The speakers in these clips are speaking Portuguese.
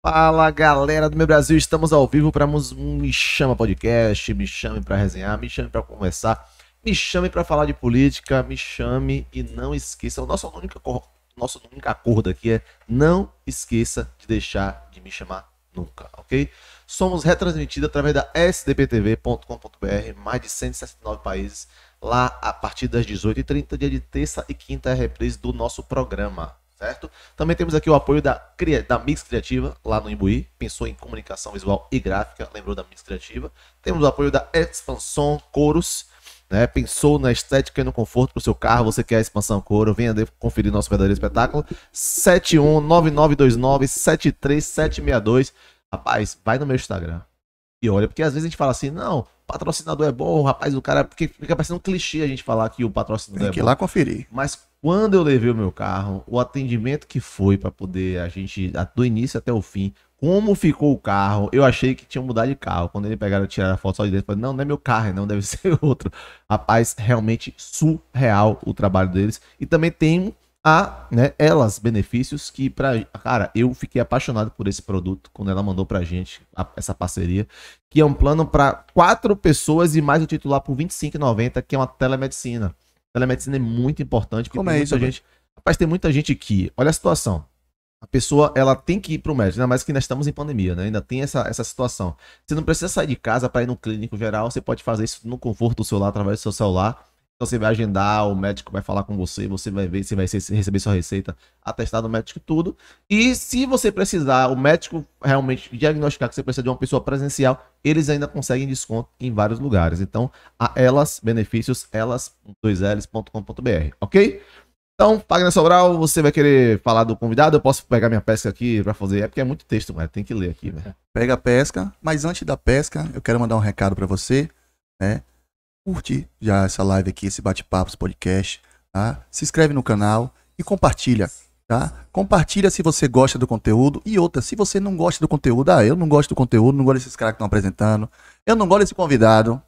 Fala galera do meu Brasil, estamos ao vivo para um Me Chama Podcast, me chame para resenhar, me chame para conversar, me chame para falar de política, me chame e não esqueça, o nosso único acordo aqui é não esqueça de deixar de me chamar nunca, ok? Somos retransmitidos através da sdptv.com.br, mais de 169 países, lá a partir das 18h30, dia de terça e quinta é a reprise do nosso programa. Certo? Também temos aqui o apoio da Mix Criativa, lá no Imbuí, pensou em comunicação visual e gráfica, lembrou da Mix Criativa. Temos o apoio da Expansão Coros, né? Pensou na estética e no conforto para o seu carro, você quer a Expansão Couro, venha conferir nosso verdadeiro espetáculo, 71999273762. Rapaz, vai no meu Instagram e olha, porque às vezes a gente fala assim, não, patrocinador é bom, rapaz, o cara, porque fica parecendo um clichê a gente falar que o patrocinador é bom. Tem que ir lá conferir. Mas quando eu levei o meu carro, o atendimento que foi para poder a gente, do início até o fim, como ficou o carro, eu achei que tinha mudado de carro. Quando eles pegaram e tiraram a foto só de dentro, eu falei, não, não é meu carro, não, deve ser outro. Rapaz, realmente surreal o trabalho deles. E também tem Elas Benefícios, que cara, eu fiquei apaixonado por esse produto quando ela mandou pra gente essa parceria, que é um plano para 4 pessoas e mais o titular por R$ 25,90, que é uma telemedicina. Telemedicina é muito importante, porque Como tem é muita isso, gente. Rapaz, tem muita gente que, olha a situação. A pessoa, ela tem que ir pro médico, ainda mais que nós estamos em pandemia, né? Ainda tem essa situação. Você não precisa sair de casa para ir no clínico geral, você pode fazer isso no conforto do celular, através do seu celular. Então você vai agendar, o médico vai falar com você, você vai ver, você vai receber sua receita, atestado do médico e tudo. E se você precisar, o médico realmente diagnosticar que você precisa de uma pessoa presencial, eles ainda conseguem desconto em vários lugares. Então, a Elas Benefícios, elas.com.br, ok? Então, Fagner Sobral, você vai querer falar do convidado? Eu posso pegar minha pesca aqui para fazer? É porque é muito texto, mas tem que ler aqui, velho. Pega a pesca, mas antes da pesca, eu quero mandar um recado para você, né? Curte já essa live aqui, esse bate-papo, esse podcast, tá? Se inscreve no canal e compartilha, tá? Compartilha se você gosta do conteúdo e outra, se você não gosta do conteúdo, eu não gosto do conteúdo, não gosto desses caras que estão apresentando, eu não gosto desse convidado,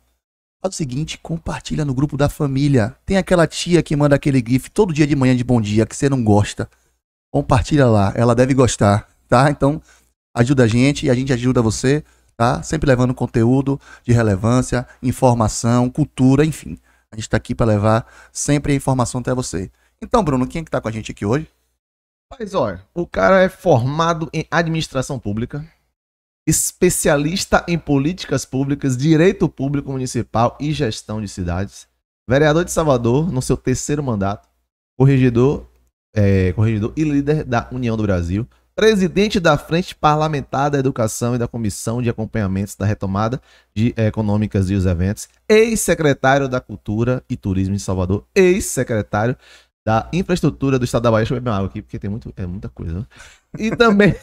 faz o seguinte, compartilha no grupo da família. Tem aquela tia que manda aquele gif todo dia de manhã de bom dia que você não gosta. Compartilha lá, ela deve gostar, tá? Então, ajuda a gente e a gente ajuda você, tá? Sempre levando conteúdo de relevância, informação, cultura, enfim. A gente tá aqui para levar sempre a informação até você. Então, Bruno, quem é que tá com a gente aqui hoje? Mas olha, o cara é formado em administração pública, especialista em políticas públicas, direito público municipal e gestão de cidades, vereador de Salvador no seu 3º mandato, corregedor e líder da União do Brasil, presidente da Frente Parlamentar da Educação e da Comissão de Acompanhamentos da Retomada Econômicas e os Eventos, ex-secretário da Cultura e Turismo de Salvador, ex-secretário da Infraestrutura do Estado da Bahia. Deixa eu beber uma água aqui, porque tem muita coisa, né? E também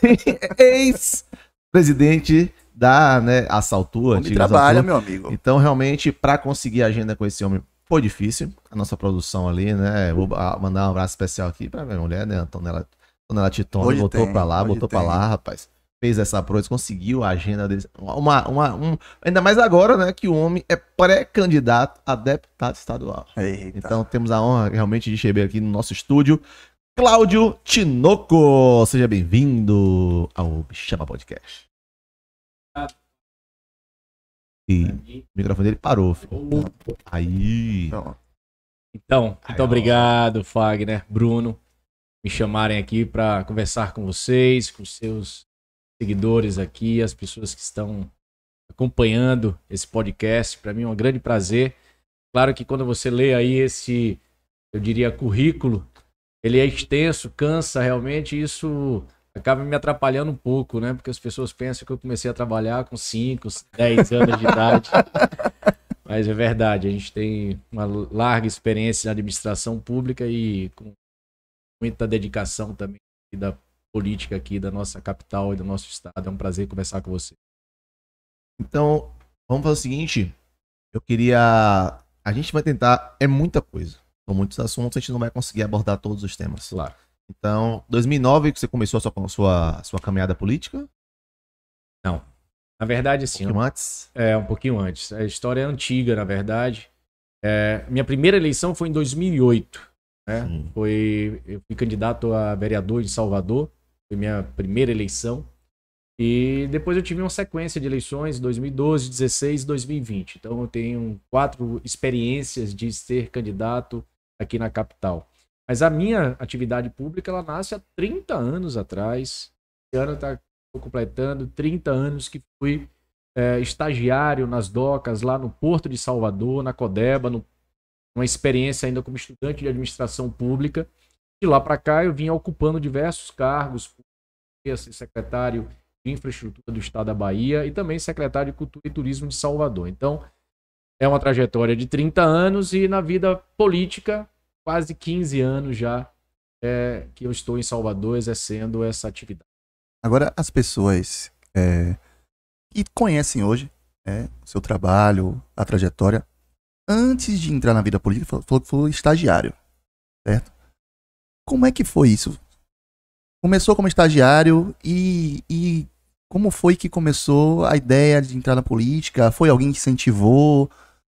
ex-presidente da Assaltua. Onde trabalha, meu amigo. Então, realmente, para conseguir a agenda com esse homem, foi difícil. A nossa produção ali, né? Vou mandar um abraço especial aqui para minha mulher, né? Antonella Titone, botou pra lá, rapaz. Fez essa proeza, conseguiu a agenda deles. Ainda mais agora, né? Que o homem é pré-candidato a deputado estadual. Eita. Então, temos a honra realmente de receber aqui no nosso estúdio Cláudio Tinoco. Seja bem-vindo ao Me Chama Podcast. E o microfone dele parou, filho. Aí. Então, muito obrigado, Fagner, Bruno, me chamarem aqui para conversar com vocês, com seus seguidores aqui, as pessoas que estão acompanhando esse podcast. Para mim é um grande prazer. Claro que quando você lê aí esse, eu diria, currículo, ele é extenso, cansa realmente, isso acaba me atrapalhando um pouco, né? Porque as pessoas pensam que eu comecei a trabalhar com 5, 10 anos de idade. Mas é verdade, a gente tem uma larga experiência na administração pública e com muita dedicação também da política aqui da nossa capital e do nosso estado. É um prazer conversar com você. Então, vamos fazer o seguinte, eu queria... A gente vai tentar... É muita coisa. São muitos assuntos, a gente não vai conseguir abordar todos os temas. Claro. Então, 2009 que você começou a sua caminhada política? Não. Na verdade, assim, Um antes? um pouquinho antes. A história é antiga, na verdade. Minha primeira eleição foi em 2008. Né? Eu fui candidato a vereador em Salvador. Foi minha primeira eleição. E depois eu tive uma sequência de eleições, 2012, 16 e 2020. Então eu tenho 4 experiências de ser candidato aqui na capital. Mas a minha atividade pública, ela nasce há 30 anos atrás. Esse ano está completando 30 anos que fui estagiário nas docas, lá no Porto de Salvador, na Codeba, uma experiência ainda como estudante de administração pública. De lá para cá eu vim ocupando diversos cargos, secretário de Infraestrutura do Estado da Bahia e também secretário de Cultura e Turismo de Salvador. Então, é uma trajetória de 30 anos e na vida política, quase 15 anos já que eu estou em Salvador exercendo essa atividade. Agora, as pessoas que conhecem hoje o seu trabalho, a trajetória, antes de entrar na vida política, falou que foi estagiário, certo? Como é que foi isso? Começou como estagiário e como foi que começou a ideia de entrar na política? Foi alguém que incentivou?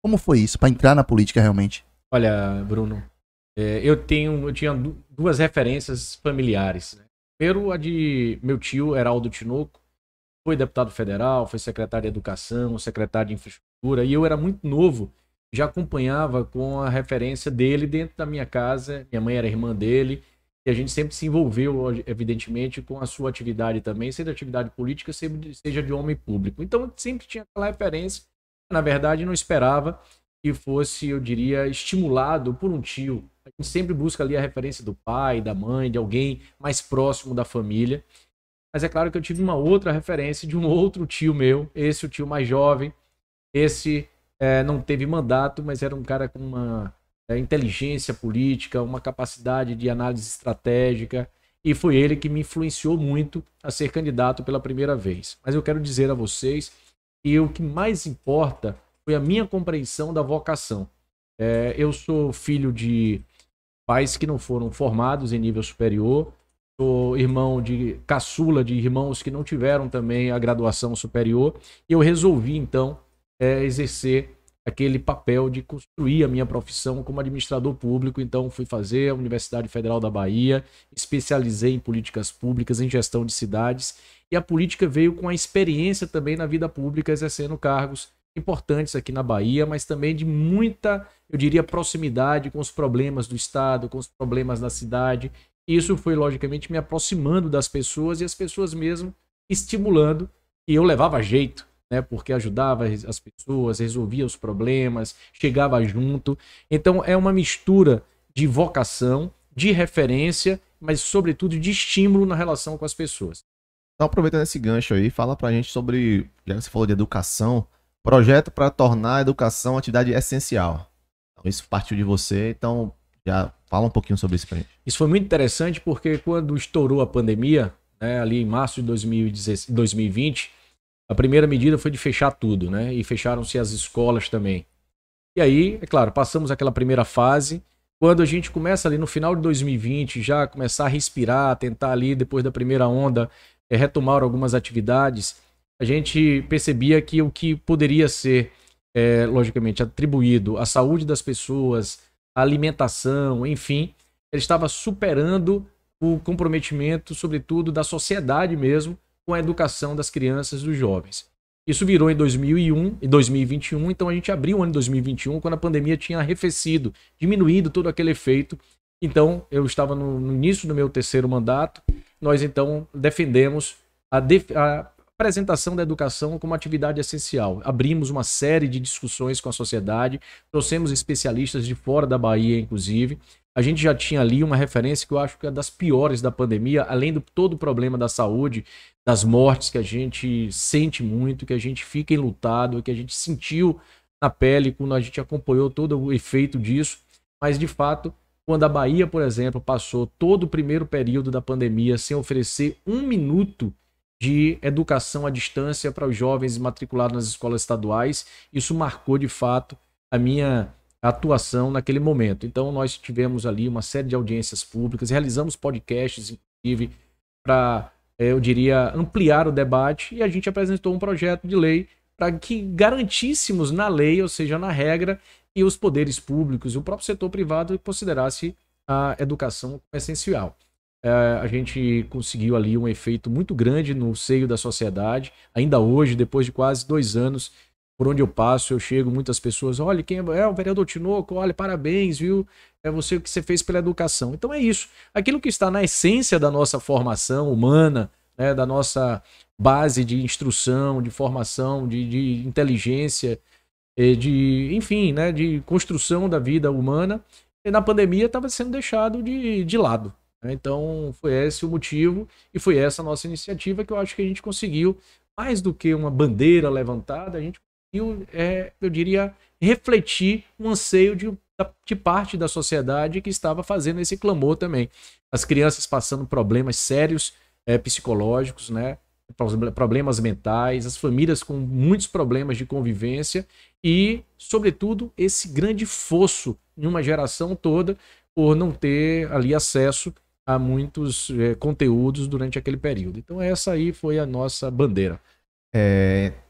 Como foi isso para entrar na política realmente? Olha, Bruno, eu tinha 2 referências familiares. Né? Primeiro, a de meu tio, Heraldo Tinoco, foi deputado federal, foi secretário de Educação, secretário de Infraestrutura, e eu era muito novo, já acompanhava com a referência dele dentro da minha casa. Minha mãe era irmã dele, e a gente sempre se envolveu, evidentemente, com a sua atividade também, seja atividade política, seja de homem público. Então, sempre tinha aquela referência. Na verdade, não esperava que fosse, eu diria, estimulado por um tio. A gente sempre busca ali a referência do pai, da mãe, de alguém mais próximo da família. Mas é claro que eu tive uma outra referência de um outro tio meu, esse o tio mais jovem. Esse não teve mandato, mas era um cara com uma inteligência política, uma capacidade de análise estratégica, e foi ele que me influenciou muito a ser candidato pela primeira vez. Mas eu quero dizer a vocês que o que mais importa foi a minha compreensão da vocação. Eu sou filho de pais que não foram formados em nível superior, sou irmão de caçula de irmãos que não tiveram também a graduação superior, e eu resolvi então exercer aquele papel de construir a minha profissão como administrador público. Então fui fazer a Universidade Federal da Bahia, especializei em políticas públicas, em gestão de cidades, e a política veio com a experiência também na vida pública, exercendo cargos importantes aqui na Bahia, mas também de muita, eu diria, proximidade com os problemas do Estado, com os problemas da cidade. E isso foi, logicamente, me aproximando das pessoas e as pessoas mesmo estimulando, e eu levava jeito, né, porque ajudava as pessoas, resolvia os problemas, chegava junto. Então é uma mistura de vocação, de referência, mas sobretudo de estímulo na relação com as pessoas. Então, aproveitando esse gancho aí, fala pra gente sobre, já que você falou de educação, projeto para tornar a educação uma atividade essencial. Então, isso partiu de você, então já fala um pouquinho sobre isso pra gente. Isso foi muito interessante porque quando estourou a pandemia, né, ali em março de 2020, a primeira medida foi de fechar tudo, né? E fecharam-se as escolas também. E aí, é claro, passamos aquela primeira fase. Quando a gente começa ali no final de 2020, já começar a respirar, tentar ali, depois da primeira onda, retomar algumas atividades, a gente percebia que o que poderia ser, logicamente, atribuído à saúde das pessoas, à alimentação, enfim, ele estava superando o comprometimento, sobretudo, da sociedade mesmo, com a educação das crianças e dos jovens. Isso virou em 2001 e 2021, então a gente abriu o ano de 2021 quando a pandemia tinha arrefecido, diminuído todo aquele efeito. Então, eu estava no início do meu 3º mandato, nós então defendemos a apresentação da educação como atividade essencial. Abrimos uma série de discussões com a sociedade, trouxemos especialistas de fora da Bahia, inclusive. A gente já tinha ali uma referência que eu acho que é das piores da pandemia, além do todo o problema da saúde, das mortes que a gente sente muito, que a gente fica enlutado, que a gente sentiu na pele quando a gente acompanhou todo o efeito disso. Mas, de fato, quando a Bahia, por exemplo, passou todo o primeiro período da pandemia sem oferecer 1 minuto de educação à distância para os jovens matriculados nas escolas estaduais, isso marcou, de fato, a minha atuação naquele momento. Então, nós tivemos ali uma série de audiências públicas, realizamos podcasts, inclusive, para eu diria, ampliar o debate, e a gente apresentou um projeto de lei para que garantíssemos na lei, ou seja, na regra, e os poderes públicos e o próprio setor privado considerasse a educação como essencial. A gente conseguiu ali um efeito muito grande no seio da sociedade. Ainda hoje, depois de quase 2 anos, por onde eu passo, eu chego, muitas pessoas, olha, quem é o vereador Tinoco, olha, parabéns, viu? É você o que você fez pela educação. Então é isso. Aquilo que está na essência da nossa formação humana, né, da nossa base de instrução, de formação, de inteligência, enfim, né, de construção da vida humana, e na pandemia estava sendo deixado de lado. Então, foi esse o motivo e foi essa a nossa iniciativa que eu acho que a gente conseguiu, mais do que uma bandeira levantada, a gente conseguiu, eu diria, refletir um anseio de parte da sociedade que estava fazendo esse clamor também. As crianças passando problemas sérios psicológicos, né? Problemas mentais, as famílias com muitos problemas de convivência e, sobretudo, esse grande fosso em uma geração toda por não ter ali acesso a muitos conteúdos durante aquele período. Então essa aí foi a nossa bandeira.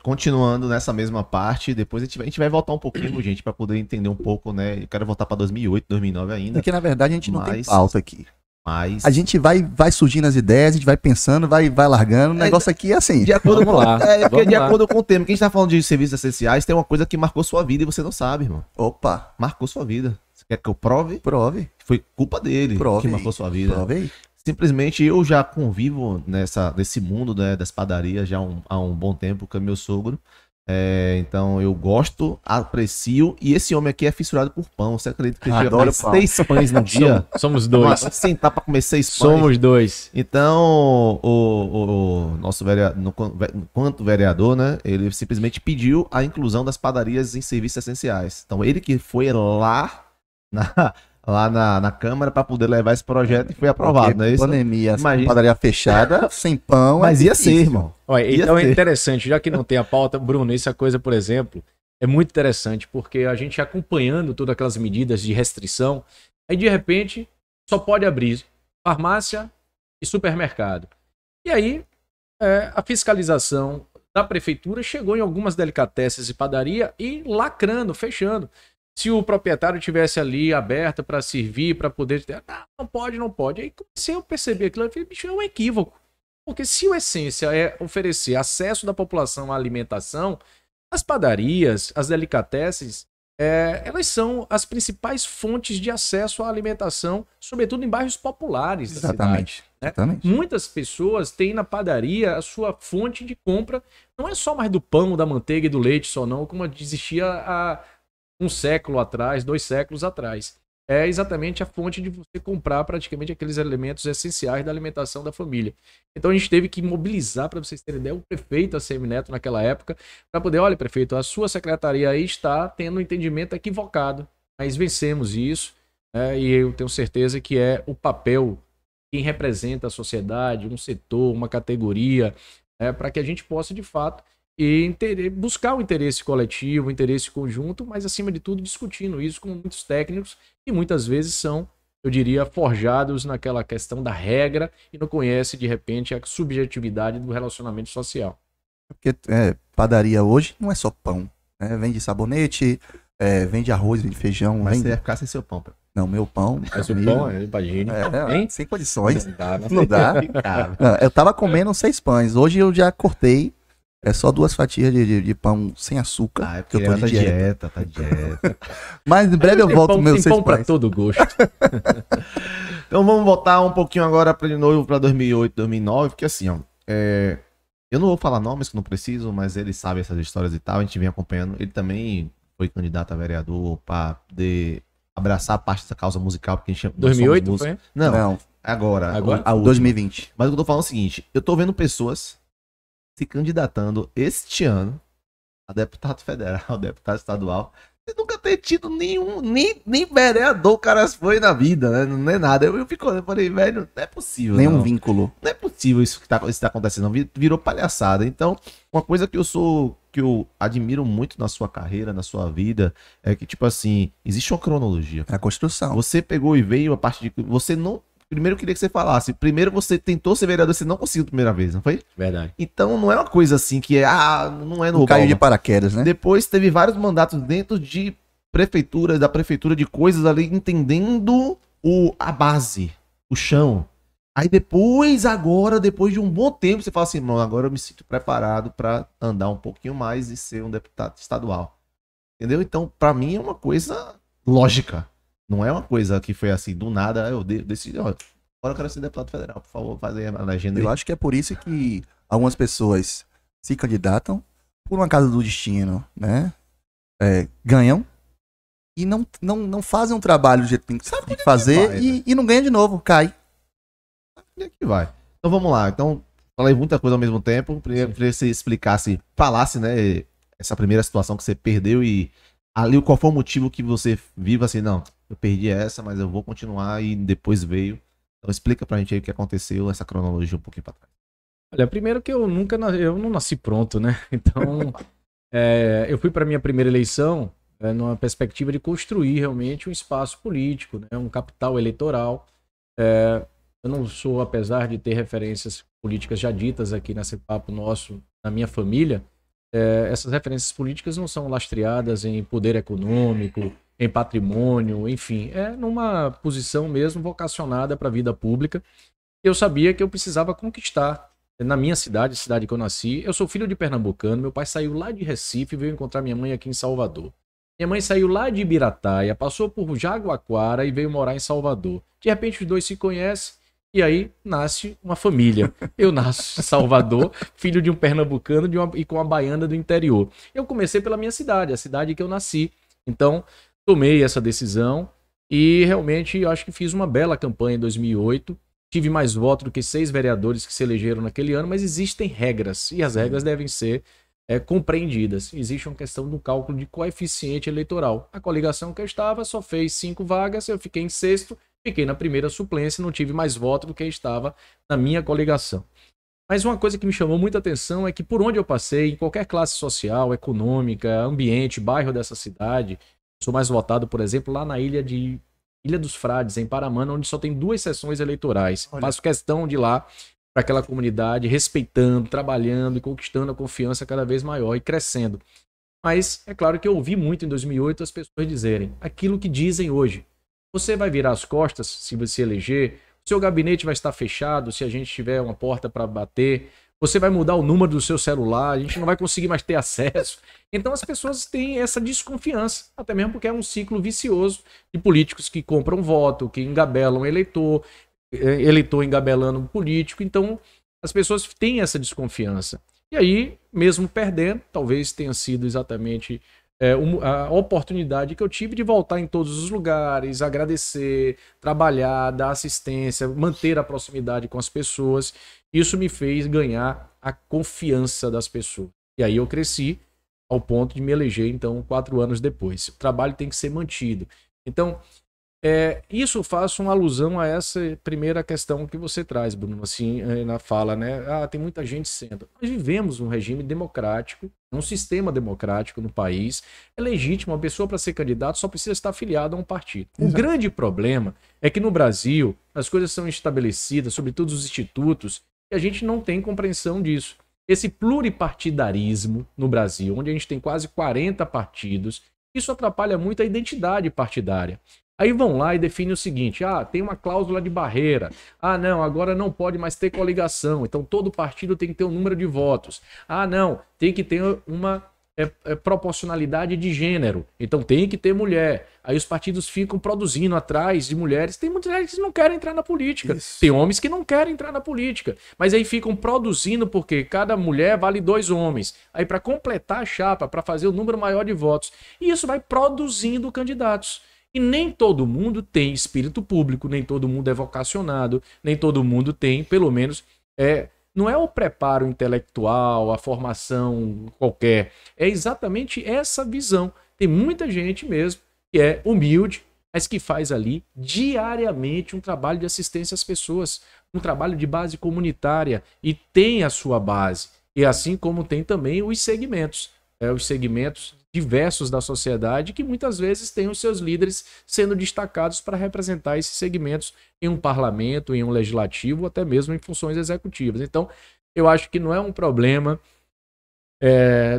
Continuando nessa mesma parte, depois a gente vai voltar um pouquinho, gente, para poder entender um pouco, né? Eu quero voltar para 2008, 2009 ainda. Porque na verdade a gente não tem pauta aqui. Mas a gente vai surgindo as ideias, a gente vai pensando, vai largando. O negócio aqui é assim. De acordo com acordo com o tema, que a gente tá falando de serviços essenciais, tem uma coisa que marcou sua vida e você não sabe, irmão. Opa! Marcou sua vida. Você quer que eu prove? Prove. Foi culpa dele que marcou sua vida. Prove aí. Simplesmente eu já convivo nesse mundo, né, das padarias já há um bom tempo com meu sogro. Então eu gosto, aprecio, e esse homem aqui é fissurado por pão. Você acredita que ele chega 6 pães no dia? Somos dois. Vai sentar para comer 6 pães. Somos dois. Então o nosso vereador, enquanto vereador, né, ele simplesmente pediu a inclusão das padarias em serviços essenciais. Então ele que foi lá na Câmara para poder levar esse projeto e foi aprovado, né? Pandemia, padaria fechada, sem pão. Mas ia ser, irmão. Olha, então é interessante, já que não tem a pauta, Bruno, essa coisa, por exemplo, é muito interessante, porque a gente acompanhando todas aquelas medidas de restrição, aí de repente só pode abrir farmácia e supermercado. E aí a fiscalização da prefeitura chegou em algumas delicatessen e padaria e lacrando, fechando. Se o proprietário tivesse ali aberto para servir, para poder... não pode. Aí comecei a perceber aquilo, eu falei, bicho, é um equívoco. Porque se a essência é oferecer acesso da população à alimentação, as padarias, as delicatessens, elas são as principais fontes de acesso à alimentação, sobretudo em bairros populares da cidade. Exatamente. Muitas pessoas têm na padaria a sua fonte de compra, não é só mais do pão, da manteiga e do leite só não, como existia há 1 século atrás, 2 séculos atrás. É exatamente a fonte de você comprar praticamente aqueles elementos essenciais da alimentação da família. Então a gente teve que mobilizar, para vocês terem ideia, o prefeito ACM Neto naquela época, para poder, olha, prefeito, a sua secretaria aí está tendo um entendimento equivocado, mas vencemos isso, e eu tenho certeza que é o papel quem representa a sociedade, um setor, uma categoria, para que a gente possa, de fato, buscar o interesse coletivo, o interesse conjunto, mas acima de tudo discutindo isso com muitos técnicos que muitas vezes são, eu diria, forjados naquela questão da regra e não conhece de repente a subjetividade do relacionamento social. Porque padaria hoje não é só pão, né? Vende sabonete, vende arroz, vende feijão. Mas você ia ficar sem seu pão. Não, meu pão. Mas o pão, imagina. Sem condições. Não dá. Eu tava comendo 6 pães. Hoje eu já cortei. É só 2 fatias de pão sem açúcar. Porque eu tô de dieta. Mas em breve eu volto com meus 6 pães. Pra todo gosto. Então vamos voltar um pouquinho agora de novo para 2008, 2009, porque assim, ó, eu não vou falar nomes que não preciso, mas ele sabe essas histórias e tal, a gente vem acompanhando. Ele também foi candidato a vereador para poder abraçar parte dessa causa musical, porque a gente 2008 foi? Não. Agora? 2020. Mas o que eu tô falando é o seguinte, eu tô vendo pessoas se candidatando este ano a deputado federal, deputado estadual, e nunca ter tido nem vereador o cara foi na vida, né? Não é nada. Eu fico olhando e falei, velho, não é possível. Nenhum vínculo. Não é possível isso que tá acontecendo, não. Virou palhaçada. Então, uma coisa que eu admiro muito na sua carreira, na sua vida, é que, tipo assim, existe uma cronologia. É a construção. Você pegou e veio a parte de... Você não primeiro eu queria que você falasse. Primeiro você tentou ser vereador, você não conseguiu a primeira vez, não foi? Verdade. Então não é uma coisa assim que não é Não no caiu de paraquedas, né? Depois teve vários mandatos dentro de prefeitura, da prefeitura, de coisas ali, entendendo a base, o chão. Aí depois, agora, depois de um bom tempo, você fala assim, mano, agora eu me sinto preparado para andar um pouquinho mais e ser um deputado estadual. Entendeu? Então, para mim é uma coisa lógica. Não é uma coisa que foi assim, do nada, eu decidi, ó, agora eu quero ser deputado federal, por favor, fazer a legenda aí. Eu acho que é por isso que algumas pessoas se candidatam por uma casa do destino, né? Ganham e não fazem um trabalho do jeito que tem que fazer vai, e não ganha de novo, cai. Onde é que vai? Então vamos lá. Então, falei muita coisa ao mesmo tempo. Primeiro, queria que você explicasse, falasse, né, essa primeira situação que você perdeu e ali qual foi o motivo que você viu assim, não, eu perdi essa, mas eu vou continuar e depois veio. Então explica pra gente aí o que aconteceu, essa cronologia um pouquinho pra trás. Olha, primeiro que eu não nasci pronto, né? Então, eu fui para minha primeira eleição numa perspectiva de construir realmente um espaço político, né? Um capital eleitoral. Eu não sou, apesar de ter referências políticas já ditas aqui nesse papo nosso, na minha família, essas referências políticas não são lastreadas em poder econômico, em patrimônio, enfim, numa posição mesmo vocacionada para a vida pública. Eu sabia que eu precisava conquistar na minha cidade, a cidade que eu nasci. Eu sou filho de pernambucano, meu pai saiu lá de Recife e veio encontrar minha mãe aqui em Salvador. Minha mãe saiu lá de Ibirataia, passou por Jaguaquara e veio morar em Salvador. De repente os dois se conhecem e aí nasce uma família. Eu nasço em Salvador, filho de um pernambucano e com uma baiana do interior. Eu comecei pela minha cidade, a cidade que eu nasci. Então, tomei essa decisão e realmente eu acho que fiz uma bela campanha em 2008. Tive mais votos do que 6 vereadores que se elegeram naquele ano, mas existem regras e as regras devem ser compreendidas. Existe uma questão do cálculo de coeficiente eleitoral. A coligação que eu estava só fez 5 vagas, eu fiquei em 6º, fiquei na primeira suplência, não tive mais votos do que estava na minha coligação. Mas uma coisa que me chamou muita atenção é que por onde eu passei, em qualquer classe social, econômica, ambiente, bairro dessa cidade, sou mais votado, por exemplo, lá na Ilha dos Frades, em Paramana, onde só tem 2 sessões eleitorais. Olha. Faço questão de ir lá para aquela comunidade, respeitando, trabalhando e conquistando a confiança cada vez maior e crescendo. Mas é claro que eu ouvi muito em 2008 as pessoas dizerem aquilo que dizem hoje. Você vai virar as costas se você eleger, o seu gabinete vai estar fechado se a gente tiver uma porta para bater, você vai mudar o número do seu celular, a gente não vai conseguir mais ter acesso. Então as pessoas têm essa desconfiança, até mesmo porque é um ciclo vicioso de políticos que compram voto, que engabelam eleitor engabelando político. Então as pessoas têm essa desconfiança. E aí, mesmo perdendo, talvez tenha sido exatamente a oportunidade que eu tive de voltar em todos os lugares, agradecer, trabalhar, dar assistência, manter a proximidade com as pessoas. Isso me fez ganhar a confiança das pessoas. E aí eu cresci ao ponto de me eleger, então, 4 anos depois. O trabalho tem que ser mantido. Então, isso faz uma alusão a essa primeira questão que você traz, Bruno, assim, na fala, né? Tem muita gente sendo. Nós vivemos um regime democrático, um sistema democrático no país. É legítimo, uma pessoa para ser candidato só precisa estar afiliada a um partido. Exato. O grande problema é que no Brasil as coisas são estabelecidas, sobretudo os institutos, e a gente não tem compreensão disso. Esse pluripartidarismo no Brasil, onde a gente tem quase 40 partidos, isso atrapalha muito a identidade partidária. Aí vão lá e definem o seguinte, tem uma cláusula de barreira, não, agora não pode mais ter coligação, então todo partido tem que ter um número de votos, não, tem que ter uma proporcionalidade de gênero, então tem que ter mulher. Aí os partidos ficam produzindo atrás de mulheres, tem mulheres que não querem entrar na política, isso. Tem homens que não querem entrar na política, mas aí ficam produzindo porque cada mulher vale 2 homens, aí para completar a chapa, para fazer o número maior de votos, e isso vai produzindo candidatos. E nem todo mundo tem espírito público, nem todo mundo é vocacionado, nem todo mundo tem, pelo menos, não é o preparo intelectual, a formação qualquer, é exatamente essa visão. Tem muita gente mesmo que é humilde, mas que faz ali diariamente um trabalho de assistência às pessoas, um trabalho de base comunitária e tem a sua base. E assim como tem também os segmentos diversos da sociedade que muitas vezes têm os seus líderes sendo destacados para representar esses segmentos em um parlamento, em um legislativo, até mesmo em funções executivas. Então, eu acho que não é um problema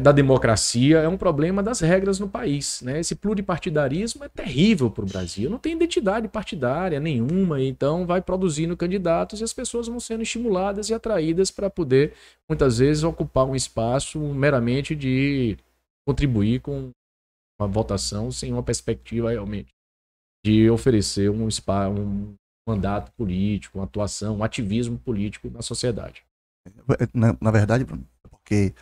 da democracia, é um problema das regras no país, né? Esse pluripartidarismo é terrível para o Brasil, não tem identidade partidária nenhuma, então vai produzindo candidatos e as pessoas vão sendo estimuladas e atraídas para poder, muitas vezes, ocupar um espaço meramente de contribuir com uma votação sem uma perspectiva realmente de oferecer um mandato político, uma atuação, um ativismo político na sociedade. Na verdade, Bruno, porque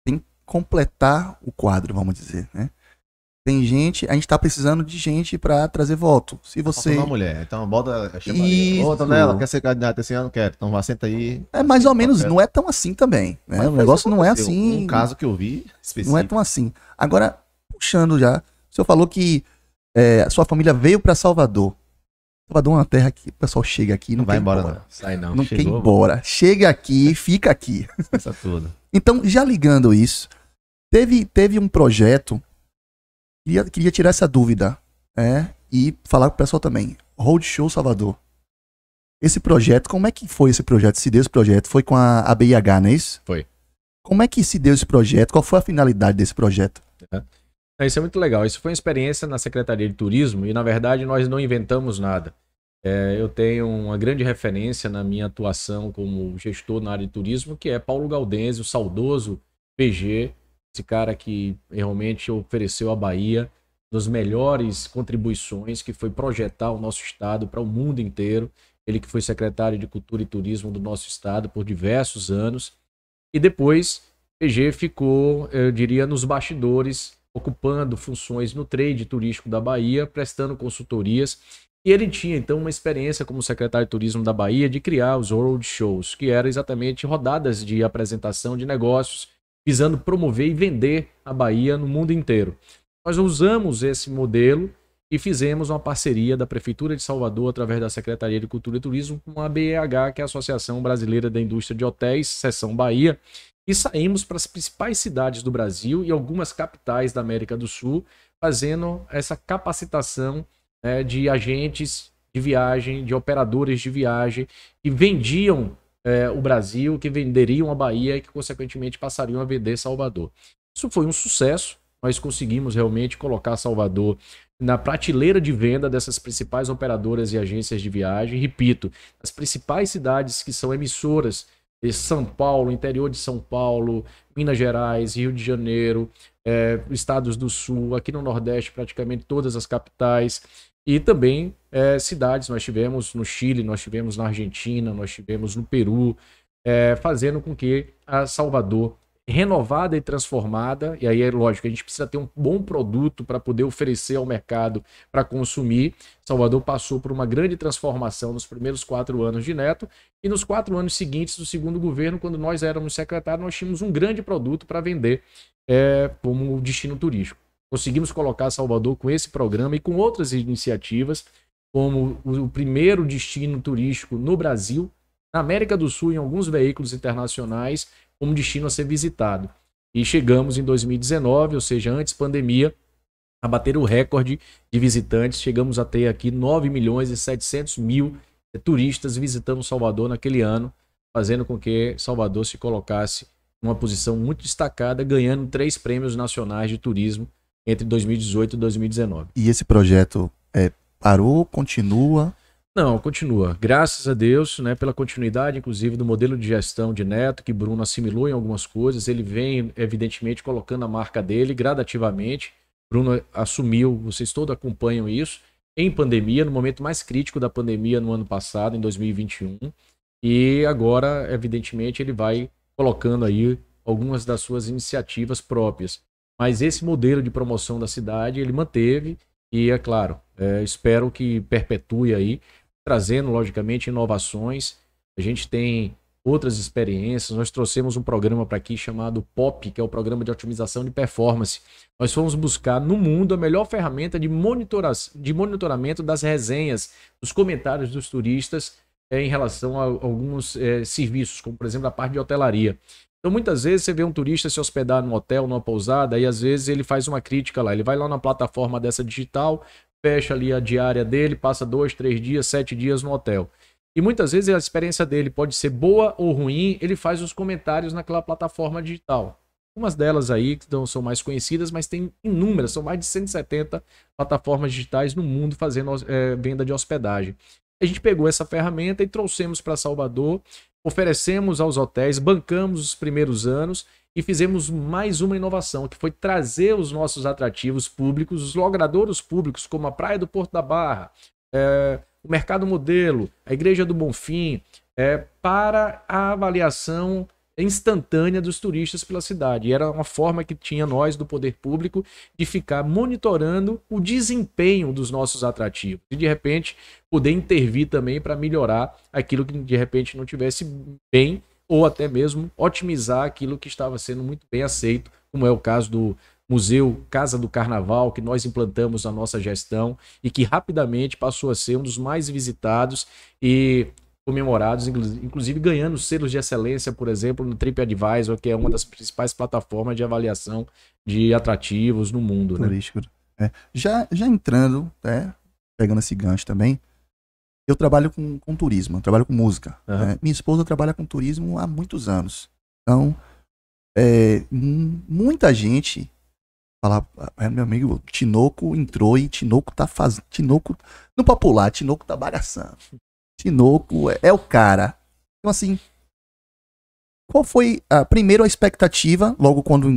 tem que completar o quadro, vamos dizer, né? Tem gente, a gente tá precisando de gente para trazer voto. Se você... Uma mulher, então bota a Isso. outra nela, quer ser candidata esse ano? Quer, então vá, senta aí. É mais ou menos, não é tão assim também, né? Mas O negócio não é assim. Um caso que eu vi específico. Não é tão assim. Agora, puxando já, o senhor falou que a sua família veio para Salvador. Salvador é uma terra que o pessoal chega aqui e não vai quer ir embora, embora. não. Sai não. Não quer ir embora. Chega aqui, fica aqui. Pensa tudo. Então, já ligando isso, teve um projeto, queria tirar essa dúvida, e falar pro pessoal também. Roadshow Salvador. Esse projeto, como é que foi esse projeto? Se deu esse projeto? Foi com a ABIH, não é isso? Foi. Como é que se deu esse projeto? Qual foi a finalidade desse projeto? Isso é muito legal. Isso foi uma experiência na Secretaria de Turismo e, na verdade, nós não inventamos nada. Eu tenho uma grande referência na minha atuação como gestor na área de turismo, que é Paulo Gaudenzi, o saudoso PG, esse cara que realmente ofereceu à Bahia das melhores contribuições, que foi projetar o nosso estado para o mundo inteiro. Ele que foi secretário de Cultura e Turismo do nosso estado por diversos anos. E depois, PG ficou, eu diria, nos bastidores, ocupando funções no trade turístico da Bahia, prestando consultorias. E ele tinha, então, uma experiência como secretário de Turismo da Bahia de criar os roadshows, que eram exatamente rodadas de apresentação de negócios, visando promover e vender a Bahia no mundo inteiro. Nós usamos esse modelo e fizemos uma parceria da Prefeitura de Salvador, através da Secretaria de Cultura e Turismo, com a ABEH, que é a Associação Brasileira da Indústria de Hotéis, Seção Bahia, e saímos para as principais cidades do Brasil e algumas capitais da América do Sul, fazendo essa capacitação de agentes de viagem, de operadores de viagem, que vendiam o Brasil, que venderiam a Bahia e que, consequentemente, passariam a vender Salvador. Isso foi um sucesso. Nós conseguimos realmente colocar Salvador na prateleira de venda dessas principais operadoras e agências de viagem. Repito, as principais cidades que são emissoras de São Paulo, interior de São Paulo, Minas Gerais, Rio de Janeiro, estados do Sul, aqui no Nordeste praticamente todas as capitais, e também cidades, nós tivemos no Chile, nós tivemos na Argentina, nós tivemos no Peru, fazendo com que a Salvador, renovada e transformada, e aí é lógico, a gente precisa ter um bom produto para poder oferecer ao mercado para consumir. Salvador passou por uma grande transformação nos primeiros 4 anos de Neto, e nos 4 anos seguintes do segundo governo, quando nós éramos secretários, nós tínhamos um grande produto para vender como destino turístico. Conseguimos colocar Salvador com esse programa e com outras iniciativas, como o primeiro destino turístico no Brasil, na América do Sul, em alguns veículos internacionais, como destino a ser visitado. E chegamos em 2019, ou seja, antes pandemia, a bater o recorde de visitantes. Chegamos a ter aqui 9.700.000 turistas visitando Salvador naquele ano, fazendo com que Salvador se colocasse numa posição muito destacada, ganhando 3 prêmios nacionais de turismo entre 2018 e 2019. E esse projeto parou, continua? Não, continua. Graças a Deus, né, pela continuidade, inclusive, do modelo de gestão de Neto, que Bruno assimilou em algumas coisas. Ele vem, evidentemente, colocando a marca dele gradativamente. Bruno assumiu, vocês todos acompanham isso, em pandemia, no momento mais crítico da pandemia no ano passado, em 2021. E agora, evidentemente, ele vai colocando aí algumas das suas iniciativas próprias. Mas esse modelo de promoção da cidade, ele manteve e, é claro, espero que perpetue aí, trazendo, logicamente, inovações. A gente tem outras experiências. Nós trouxemos um programa para aqui chamado POP, que é o Programa de Otimização de Performance. Nós fomos buscar no mundo a melhor ferramenta de monitoramento das resenhas, dos comentários dos turistas em relação a alguns serviços, como por exemplo a parte de hotelaria. Então muitas vezes você vê um turista se hospedar num hotel, numa pousada, e às vezes ele faz uma crítica lá, ele vai lá na plataforma dessa digital, fecha ali a diária dele, passa 2, 3 dias, 7 dias no hotel. E muitas vezes a experiência dele pode ser boa ou ruim, ele faz os comentários naquela plataforma digital. Umas delas aí que não são mais conhecidas, mas tem inúmeras, são mais de 170 plataformas digitais no mundo fazendo venda de hospedagem. A gente pegou essa ferramenta e trouxemos para Salvador, oferecemos aos hotéis, bancamos os primeiros anos e fizemos mais uma inovação, que foi trazer os nossos atrativos públicos, os logradouros públicos, como a Praia do Porto da Barra, o Mercado Modelo, a Igreja do Bonfim, para a avaliação instantânea dos turistas pela cidade. E era uma forma que tinha nós, do poder público, de ficar monitorando o desempenho dos nossos atrativos. E, de repente, poder intervir também para melhorar aquilo que, de repente, não tivesse bem, ou até mesmo otimizar aquilo que estava sendo muito bem aceito, como é o caso do Museu Casa do Carnaval, que nós implantamos na nossa gestão e que rapidamente passou a ser um dos mais visitados e comemorados, inclusive ganhando selos de excelência, por exemplo, no TripAdvisor, que é uma das principais plataformas de avaliação de atrativos no mundo. Turístico. Né? Já entrando, pegando esse gancho também, eu trabalho com turismo, eu trabalho com música. Uhum. Né? Minha esposa trabalha com turismo há muitos anos. Então, muita gente fala, meu amigo, Tinoco entrou e Tinoco tá fazendo. Tinoco, no popular, Tinoco tá bagaçando. Tinoco é o cara. Então, assim, qual foi primeiro a expectativa, logo quando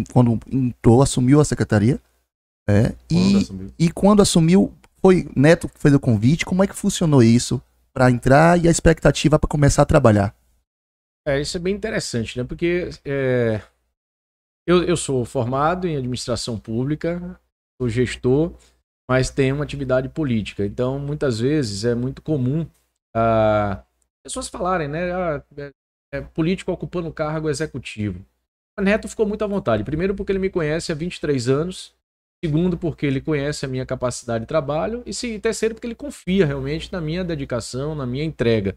entrou, assumiu a secretaria? E quando assumiu, foi Neto que fez o convite, como é que funcionou isso para entrar e a expectativa para começar a trabalhar? Isso é bem interessante, né? Porque eu sou formado em administração pública, sou gestor, mas tenho uma atividade política. Então, muitas vezes é muito comum pessoas falarem, né? Político ocupando cargo executivo. O Neto ficou muito à vontade. Primeiro, porque ele me conhece há 23 anos. Segundo, porque ele conhece a minha capacidade de trabalho. E terceiro, porque ele confia realmente na minha dedicação, na minha entrega.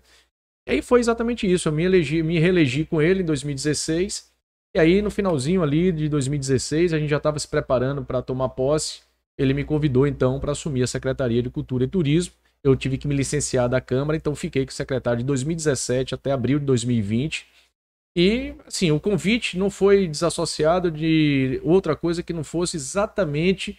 E aí foi exatamente isso. Eu me reelegi com ele em 2016. E aí, no finalzinho ali de 2016, a gente já estava se preparando para tomar posse. Ele me convidou, então, para assumir a Secretaria de Cultura e Turismo. Eu tive que me licenciar da Câmara, então fiquei com o secretário de 2017 até abril de 2020. E, assim, o convite não foi desassociado de outra coisa que não fosse exatamente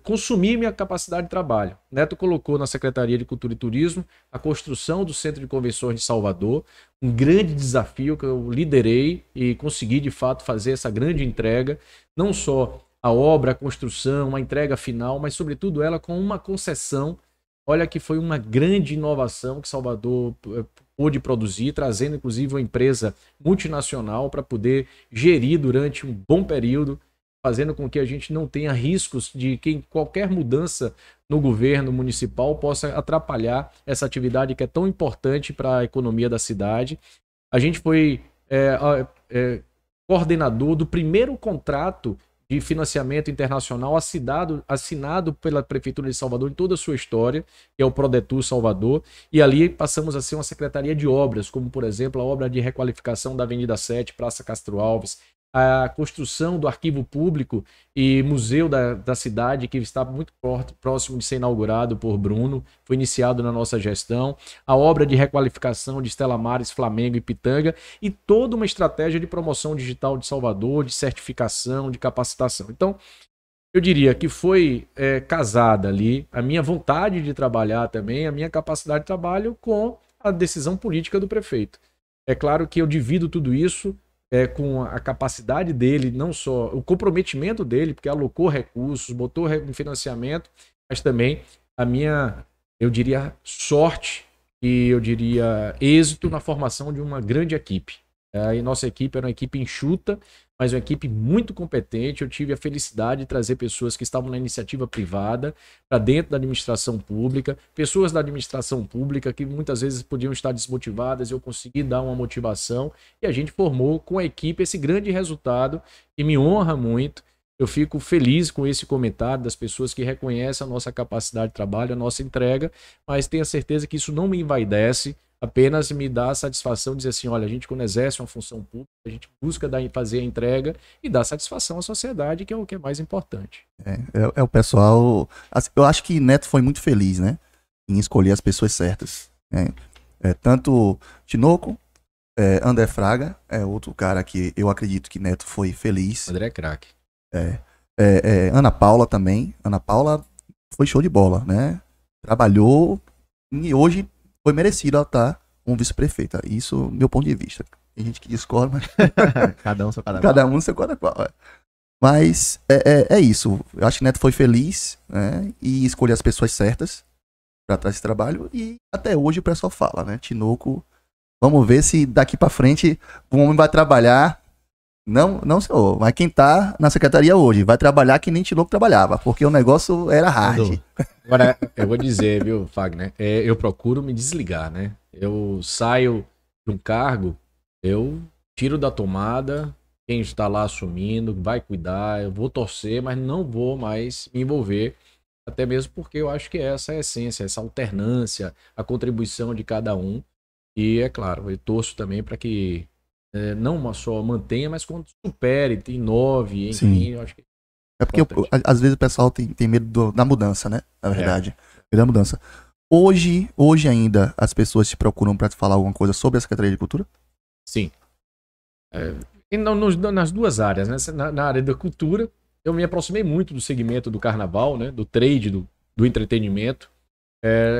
consumir minha capacidade de trabalho. Neto colocou na Secretaria de Cultura e Turismo a construção do Centro de Convenções de Salvador, um grande desafio que eu liderei e consegui, de fato, fazer essa grande entrega, não só a obra, a construção, a entrega final, mas, sobretudo, ela com uma concessão. Olha que foi uma grande inovação que Salvador pôde produzir, trazendo inclusive uma empresa multinacional para poder gerir durante um bom período, fazendo com que a gente não tenha riscos de que qualquer mudança no governo municipal possa atrapalhar essa atividade que é tão importante para a economia da cidade. A gente foi coordenador do primeiro contrato de financiamento internacional assinado pela Prefeitura de Salvador em toda a sua história, que é o Prodetur Salvador, e ali passamos a ser uma secretaria de obras, como, por exemplo, a obra de requalificação da Avenida 7, Praça Castro Alves, a construção do arquivo público e museu da cidade, que está muito próximo de ser inaugurado por Bruno, foi iniciado na nossa gestão, a obra de requalificação de Stella Maris, Flamengo e Pitanga, e toda uma estratégia de promoção digital de Salvador, de certificação, de capacitação. Então, eu diria que foi casada ali a minha vontade de trabalhar também, a minha capacidade de trabalho com a decisão política do prefeito. É claro que eu divido tudo isso com a capacidade dele, não só o comprometimento dele, porque alocou recursos, botou financiamento, mas também a minha, eu diria, sorte e eu diria êxito na formação de uma grande equipe. E nossa equipe era uma equipe enxuta, mas uma equipe muito competente. Eu tive a felicidade de trazer pessoas que estavam na iniciativa privada para dentro da administração pública, pessoas da administração pública que muitas vezes podiam estar desmotivadas, eu consegui dar uma motivação e a gente formou com a equipe esse grande resultado que me honra muito. eu fico feliz com esse comentário das pessoas que reconhecem a nossa capacidade de trabalho, a nossa entrega, mas tenha certeza que isso não me envaidece, apenas me dá a satisfação de dizer assim, olha, a gente quando exerce uma função pública, a gente busca fazer a entrega e dar satisfação à sociedade, que é o que é mais importante. É o pessoal... assim, eu acho que Neto foi muito feliz, né? Em escolher as pessoas certas. Né? Tanto Tinoco, André Fraga, é outro cara que eu acredito que Neto foi feliz. André é craque. Ana Paula também. Ana Paula foi show de bola, né? Trabalhou e hoje foi merecido ela estar como vice-prefeita. Isso, meu ponto de vista. Tem gente que discorda, mas Cada um seu cada um no seu cada qual. Mas é isso. Eu acho que Neto foi feliz, né? E escolheu as pessoas certas para trás desse trabalho. E até hoje o pessoal fala, né? Tinoco, vamos ver se daqui para frente o homem vai trabalhar. Não, senhor, mas quem tá na secretaria hoje vai trabalhar que nem Tinoco trabalhava, porque o negócio era hard. Agora, eu vou dizer, viu, Fagner, eu procuro me desligar, né? Eu saio de um cargo, eu tiro da tomada, quem está lá assumindo vai cuidar, eu vou torcer, mas não vou mais me envolver, até mesmo porque eu acho que essa é a essência, essa alternância, a contribuição de cada um. E, é claro, eu torço também para que não só mantenha, mas quando supere, inove, enfim, Sim. eu acho que É porque às vezes o pessoal tem medo da mudança, né? Na verdade. Medo da mudança. Hoje ainda as pessoas te procuram para te falar alguma coisa sobre a Secretaria de Cultura? sim. E nas duas áreas, né? Na área da cultura, eu me aproximei muito do segmento do carnaval, né? Do trade, do entretenimento,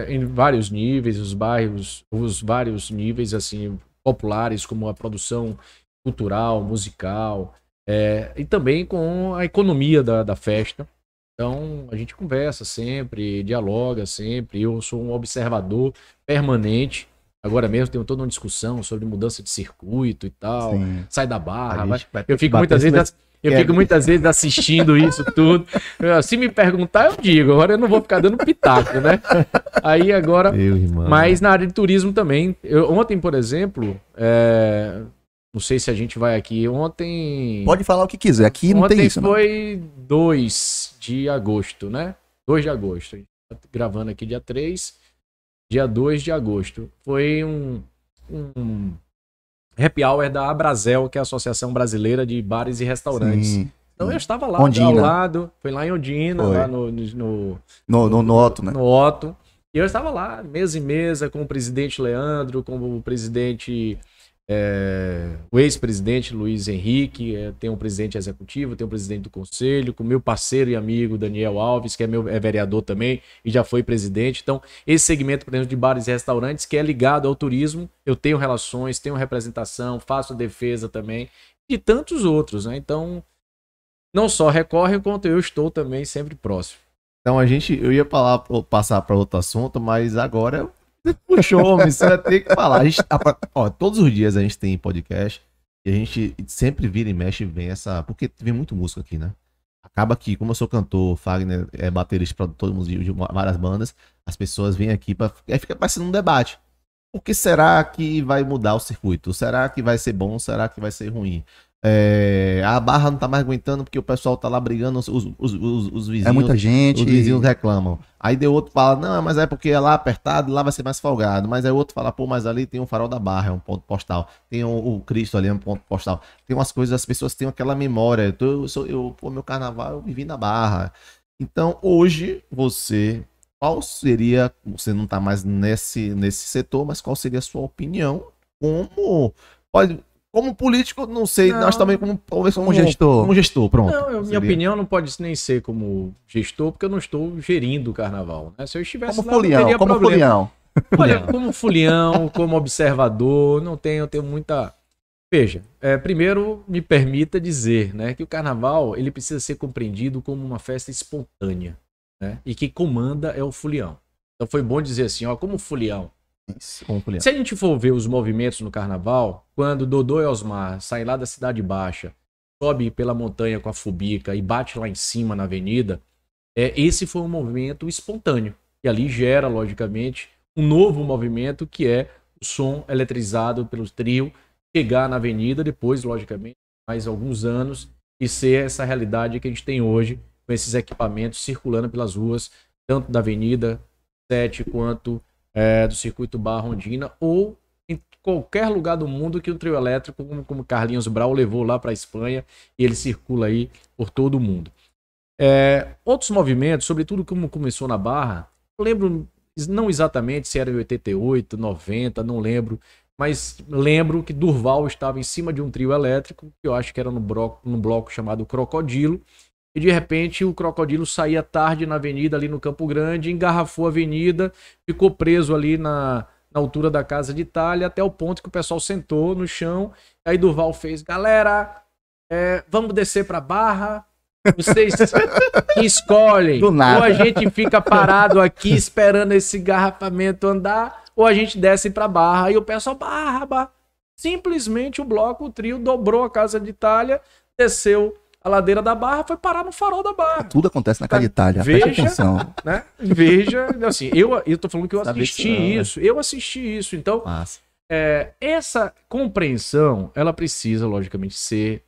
em vários níveis, os vários níveis, assim, populares, como a produção cultural, musical, e também com a economia da festa. Então, a gente conversa sempre, dialoga sempre, eu sou um observador permanente. Agora mesmo tem toda uma discussão sobre mudança de circuito e tal, Sim. sai da barra. A gente vai ter Eu que fico bater muitas vezes assistindo isso tudo. Se me perguntar, eu digo. Agora eu não vou ficar dando pitaco, né? Aí agora... Meu irmão. Mas na área de turismo também. Ontem, por exemplo, não sei se a gente vai aqui. Ontem... Pode falar o que quiser. Aqui não tem isso, não. Ontem foi 2 de agosto, né? 2 de agosto. A gente tá gravando aqui dia 3. Dia 2 de agosto. Foi um happy hour da Abrazel, que é a Associação Brasileira de Bares e Restaurantes. Sim. Então eu estava lá Ondina. ao lado, foi lá em Ondina, Foi. lá no Otto, né? no Otto. E eu estava lá, mesa em mesa, com o presidente Leandro, com o presidente, o ex-presidente Luiz Henrique, tem um presidente executivo, tem um presidente do conselho, com meu parceiro e amigo Daniel Alves, que é vereador também e já foi presidente. Então, esse segmento, por exemplo, de bares e restaurantes, que é ligado ao turismo, eu tenho relações, tenho representação, faço defesa também, e tantos outros, né? Então, não só recorre, quanto eu estou também sempre próximo. Então eu ia passar para outro assunto, mas agora puxou, você vai ter que falar. Todos os dias a gente tem podcast e a gente sempre vira e mexe e vem porque vem muito músico aqui, né? Acaba que, como eu sou cantor, Fagner é baterista, produtor de várias bandas, as pessoas vêm aqui aí fica parecendo um debate. O que será que vai mudar o circuito? Será que vai ser bom? Será que vai ser ruim? A barra não tá mais aguentando porque o pessoal tá lá brigando, os vizinhos. É muita gente. Os vizinhos reclamam. Aí deu outro fala, não, mas é porque é lá apertado, lá vai ser mais folgado. Mas aí outro fala, pô, mas ali tem um farol da barra, é um ponto postal. Tem o Cristo ali, é um ponto postal. Tem umas coisas, as pessoas têm aquela memória. Meu carnaval eu vivi na barra. Então, hoje, qual seria, você não tá mais nesse setor, mas qual seria a sua opinião como político, não sei, nós também como gestor. Como gestor, pronto. Não, minha opinião não pode nem ser como gestor, porque eu não estou gerindo o carnaval. Né? Se eu estivesse Como lá, não teria como problema. folião. Olha, como folião, como observador, eu tenho muita... Veja, primeiro me permita dizer, né, que o carnaval ele precisa ser compreendido como uma festa espontânea, né, e que comanda é o folião. Então foi bom dizer assim, como folião. Se a gente for ver os movimentos no carnaval, quando Dodô e Osmar saem lá da Cidade Baixa, sobe pela montanha com a fubica e bate lá em cima na avenida, esse foi um movimento espontâneo. E ali gera, logicamente, um novo movimento que é o som eletrizado pelo trio chegar na avenida, depois, logicamente, mais alguns anos, e ser essa realidade que a gente tem hoje, com esses equipamentos circulando pelas ruas, tanto da Avenida 7 quanto do Circuito Barra Rondina, ou em qualquer lugar do mundo que o trio elétrico, como Carlinhos Brau, levou lá para a Espanha, e ele circula aí por todo o mundo. Outros movimentos, sobretudo como começou na Barra, eu lembro, não exatamente se era em 88, 90, não lembro, mas lembro que Durval estava em cima de um trio elétrico, que eu acho que era num bloco chamado Crocodilo, e de repente o Crocodilo saía tarde na avenida ali no Campo Grande, engarrafou a avenida, ficou preso ali na altura da Casa de Itália, até o ponto que o pessoal sentou no chão, aí Durval fez, galera, vamos descer pra Barra, vocês escolhem, ou a gente fica parado aqui esperando esse engarrafamento andar, ou a gente desce pra Barra, e o pessoal, Barra. Simplesmente o trio dobrou a Casa de Itália, desceu a ladeira da Barra, foi parar no farol da Barra. Tudo acontece na Casa de Itália, veja, presta atenção. Né? Veja, assim, eu tô falando que eu assisti isso, então essa compreensão, ela precisa, logicamente, ser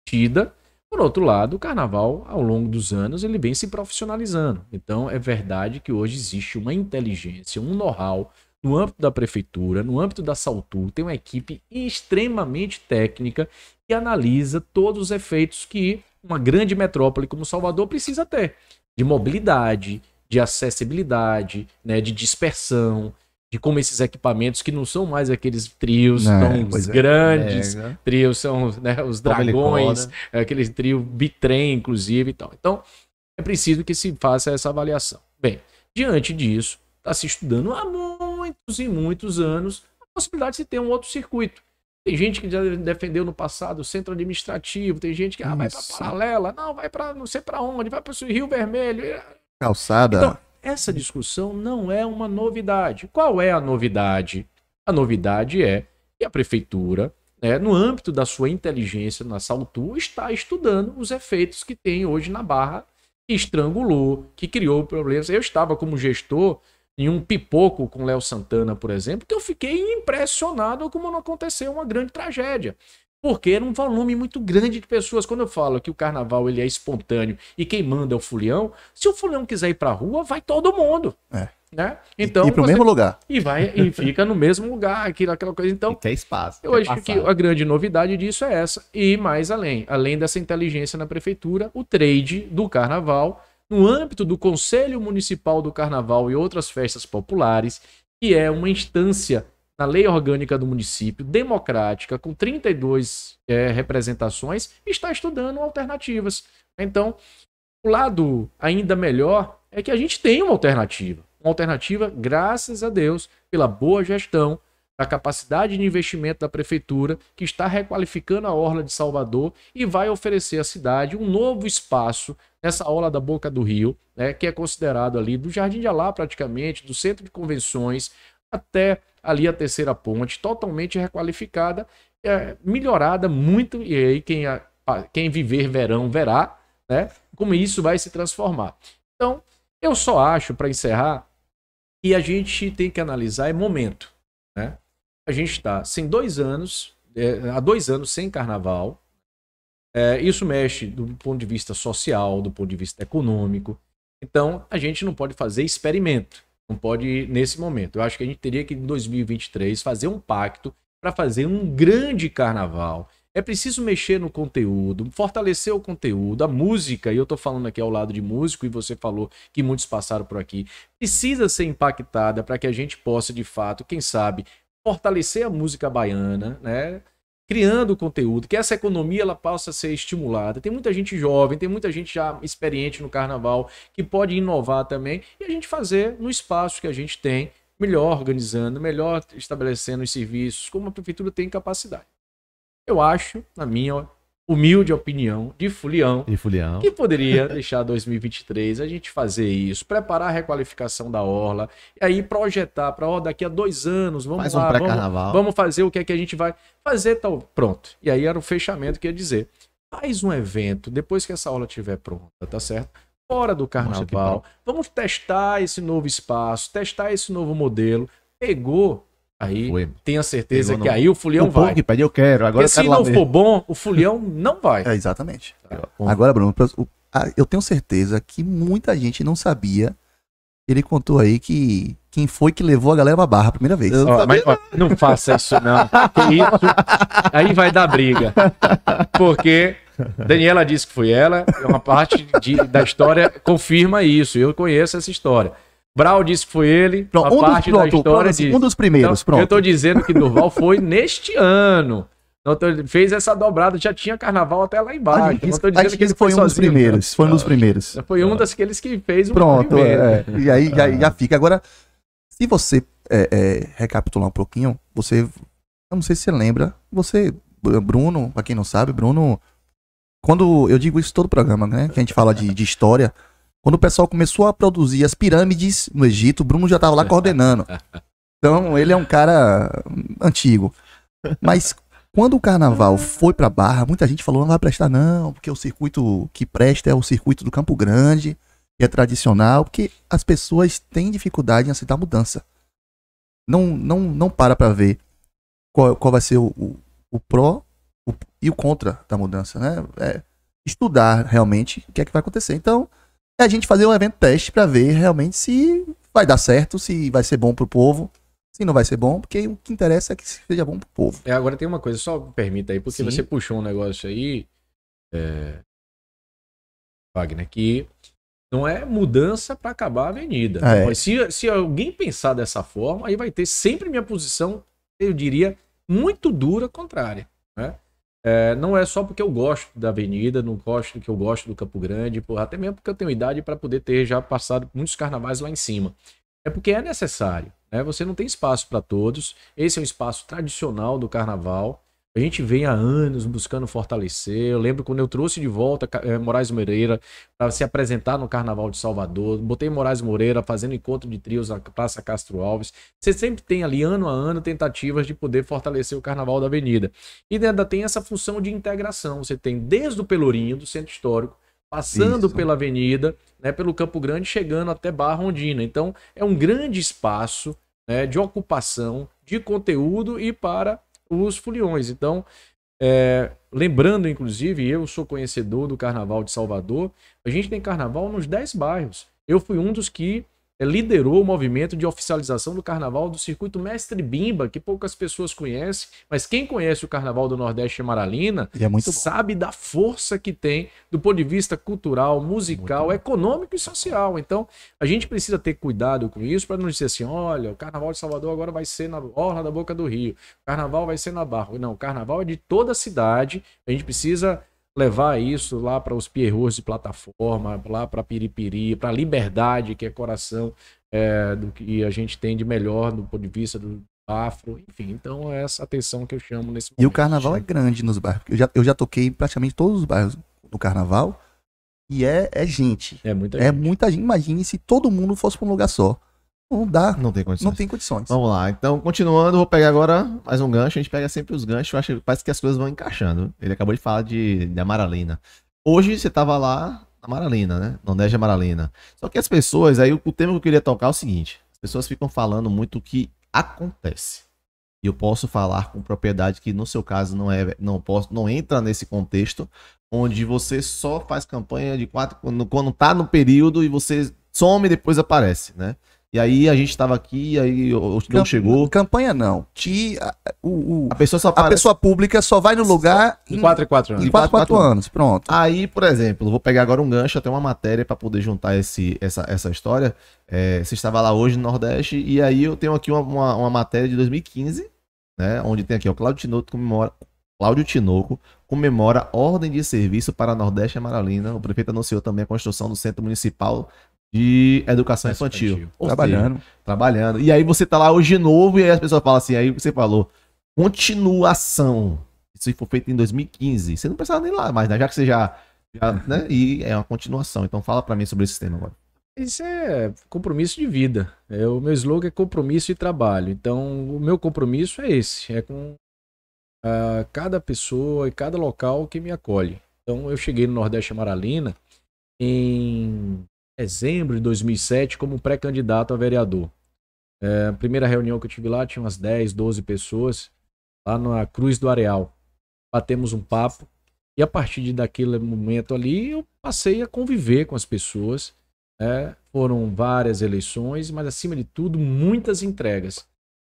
tida. Por outro lado, o carnaval, ao longo dos anos, ele vem se profissionalizando. Então, é verdade que hoje existe uma inteligência, um know-how no âmbito da prefeitura, no âmbito da Saltur, tem uma equipe extremamente técnica que analisa todos os efeitos que uma grande metrópole como Salvador precisa ter. De mobilidade, de acessibilidade, né, de dispersão, de como esses equipamentos, que não são mais aqueles trios tão grandes, trios são, né, os dragões, aquele trio bitrem, inclusive, e tal. Então, é preciso que se faça essa avaliação. Bem, diante disso, está se estudando há muitos e muitos anos a possibilidade de se ter um outro circuito. Tem gente que já defendeu no passado o centro administrativo, tem gente que vai para Paralela, não, vai para não sei para onde, vai para o Rio Vermelho. Calçada. Então, essa discussão não é uma novidade. Qual é a novidade? A novidade é que a prefeitura, né, no âmbito da sua inteligência na Saltur, está estudando os efeitos que tem hoje na Barra, que estrangulou, que criou problemas. Eu estava como gestor em um pipoco com Léo Santana, por exemplo, que eu fiquei impressionado como não aconteceu uma grande tragédia. Porque era um volume muito grande de pessoas. Quando eu falo que o carnaval ele é espontâneo e quem manda é o folião, se o folião quiser ir pra rua, vai todo mundo. Né? Então, e pro mesmo lugar. E fica no mesmo lugar, aquela coisa. Então, e tem espaço. Eu acho que a grande novidade disso é essa. E mais além dessa inteligência na prefeitura, o trade do carnaval, no âmbito do Conselho Municipal do Carnaval e outras festas populares, que é uma instância na lei orgânica do município, democrática, com 32 representações, está estudando alternativas. Então, o lado ainda melhor é que a gente tem uma alternativa. Uma alternativa, graças a Deus, pela boa gestão, da capacidade de investimento da prefeitura, que está requalificando a orla de Salvador e vai oferecer à cidade um novo espaço nessa orla da Boca do Rio, né, que é considerado ali do Jardim de Alá praticamente, do centro de convenções, até ali a Terceira Ponte, totalmente requalificada, melhorada muito, e aí quem viver verão verá, né, como isso vai se transformar. Então, eu só acho, para encerrar, que a gente tem que analisar momento, né? A gente está há 2 anos sem carnaval. Isso mexe do ponto de vista social, do ponto de vista econômico. Então, a gente não pode fazer experimento. Não pode nesse momento. Eu acho que a gente teria que, em 2023, fazer um pacto para fazer um grande carnaval. É preciso mexer no conteúdo, fortalecer o conteúdo, a música, e eu estou falando aqui ao lado de músico, e você falou que muitos passaram por aqui, precisa ser impactada para que a gente possa, de fato, quem sabe, fortalecer a música baiana, né? Criando conteúdo, que essa economia ela possa ser estimulada. Tem muita gente jovem, tem muita gente já experiente no carnaval, que pode inovar também, e a gente fazer no espaço que a gente tem, melhor organizando, melhor estabelecendo os serviços, como a prefeitura tem capacidade. Eu acho, na minha humilde opinião, de Fulião, que poderia deixar 2023 a gente fazer isso, preparar a requalificação da orla, e aí projetar para daqui a 2 anos, vamos lá, vamos fazer o que é que a gente vai fazer, tal, pronto. E aí era o fechamento que ia dizer, faz um evento, depois que essa orla estiver pronta, tá certo? Fora do carnaval, vamos testar esse novo espaço, testar esse novo modelo, pegou, Aí Foi. tenha certeza Pegou que no- aí o Fulião O povo vai. que pede, eu quero. Agora Porque eu se quero lá não ver. for bom, o Fulião não vai. É, exatamente. Bom, Agora, Bruno, eu tenho certeza que muita gente não sabia. Ele contou aí que quem foi que levou a galera pra Barra a primeira vez. Eu- Ó, mas, ó, não faça isso não. Que isso, aí vai dar briga. Porque Daniela disse que foi ela, é uma parte da história confirma isso. Eu conheço essa história. Brau disse que foi ele, Pronto, uma parte da história diz. um dos primeiros, Então, pronto. eu tô dizendo que Durval foi neste ano. Não tô- fez essa dobrada, já tinha carnaval até lá embaixo. Não tô dizendo que ele foi um dos sozinho, primeiros. Foi um dos primeiros. não. Foi um daqueles que fez o Pronto, movimento. E aí já fica. Agora, se você recapitular um pouquinho, você. Eu não sei se você lembra. Você, Bruno, pra quem não sabe, Bruno. Quando eu digo isso todo o programa, né? Que a gente fala de história. Quando o pessoal começou a produzir as pirâmides no Egito, o Bruno já tava lá coordenando. Então, ele é um cara antigo. Mas quando o carnaval foi pra Barra, muita gente falou, não vai prestar não, porque o circuito que presta é o circuito do Campo Grande, que é tradicional, porque as pessoas têm dificuldade em aceitar mudança. Não pra ver qual vai ser o pró e o contra da mudança, né? É estudar realmente o que é que vai acontecer. Então, é a gente fazer um evento teste pra ver realmente se vai dar certo, se vai ser bom pro povo, se não vai ser bom, porque o que interessa é que seja bom pro povo. Agora tem uma coisa, só me permita aí, porque Sim. você puxou um negócio aí, Wagner, que não é mudança para acabar a avenida. É. Mas se alguém pensar dessa forma, aí vai ter sempre minha posição, eu diria, muito dura contrária. Né? Não é só porque eu gosto da avenida, não gosto que eu gosto do Campo Grande, até mesmo porque eu tenho idade para poder ter já passado muitos carnavais lá em cima. É porque é necessário. Né? Você não tem espaço para todos. Esse é um espaço tradicional do carnaval. A gente vem há anos buscando fortalecer. Eu lembro quando eu trouxe de volta Moraes Moreira para se apresentar no Carnaval de Salvador. Botei Moraes Moreira fazendo encontro de trios na Praça Castro Alves. Você sempre tem ali, ano a ano, tentativas de poder fortalecer o Carnaval da Avenida. E ainda tem essa função de integração. Você tem desde o Pelourinho, do Centro Histórico, passando pela Avenida, né, pelo Campo Grande, chegando até Barra Ondina. Então, é um grande espaço, né, de ocupação, de conteúdo e para os foliões. Então, lembrando, inclusive, eu sou conhecedor do Carnaval de Salvador, a gente tem carnaval nos 10 bairros. Eu fui um dos que liderou o movimento de oficialização do carnaval do circuito Mestre Bimba, que poucas pessoas conhecem, mas quem conhece o Carnaval do Nordeste Amaralina sabe da força que tem do ponto de vista cultural, musical, econômico e social. Então, a gente precisa ter cuidado com isso para não dizer assim, olha, o Carnaval de Salvador agora vai ser na Orla da Boca do Rio, o Carnaval vai ser na Barra. Não, o Carnaval é de toda a cidade, a gente precisa levar isso lá para os pierrots de plataforma, lá para Piripiri, para a Liberdade, que é coração do que a gente tem de melhor do ponto de vista do afro, enfim. Então é essa atenção que eu chamo nesse momento. E o carnaval é grande nos bairros. Eu já toquei em praticamente todos os bairros do carnaval e é gente. É muita É gente. muita gente. Imagine se todo mundo fosse para um lugar só. Não dá. Não tem condições. Não tem condições. Vamos lá, então continuando, vou pegar agora mais um gancho. A gente pega sempre os ganchos, eu acho que parece que as coisas vão encaixando. Ele acabou de falar de Amaralina. Hoje você tava lá na Amaralina, né? Nordeste Amaralina. Só que as pessoas, aí o tema que eu queria tocar é o seguinte: as pessoas ficam falando muito o que acontece. E eu posso falar com propriedade que no seu caso não entra nesse contexto onde você só faz campanha de 4 quando tá no período e você some e depois aparece, né? E aí a gente tava aqui, aí não chegou. Campanha não. A pessoa só A aparece. pessoa pública só vai no lugar Em 4 e 4 anos. em 4 anos. Pronto. Aí, por exemplo, vou pegar agora um gancho, até uma matéria para poder juntar essa história. Você estava lá hoje no Nordeste, e aí eu tenho aqui uma matéria de 2015, né? Onde tem aqui, ó, Cláudio Tinoco comemora ordem de serviço para Nordeste Amaralina. O prefeito anunciou também a construção do Centro Municipal de Educação Infantil. Ou Trabalhando. seja, trabalhando. E aí você tá lá hoje de novo, e aí as pessoas falam assim, aí você falou, continuação. Isso foi feito em 2015. Você não precisava nem lá mais, né? Já que você já né? E é uma continuação. Então fala para mim sobre esse tema agora. Isso é compromisso de vida. O meu slogan é compromisso e trabalho. Então, o meu compromisso é esse. É com cada pessoa e cada local que me acolhe. Então, eu cheguei no Nordeste Amaralina em dezembro de 2007 como pré-candidato a vereador. A primeira reunião que eu tive lá tinha umas 10, 12 pessoas, lá na Cruz do Areal. Batemos um papo e a partir daquele momento ali eu passei a conviver com as pessoas. Foram várias eleições, mas acima de tudo, muitas entregas.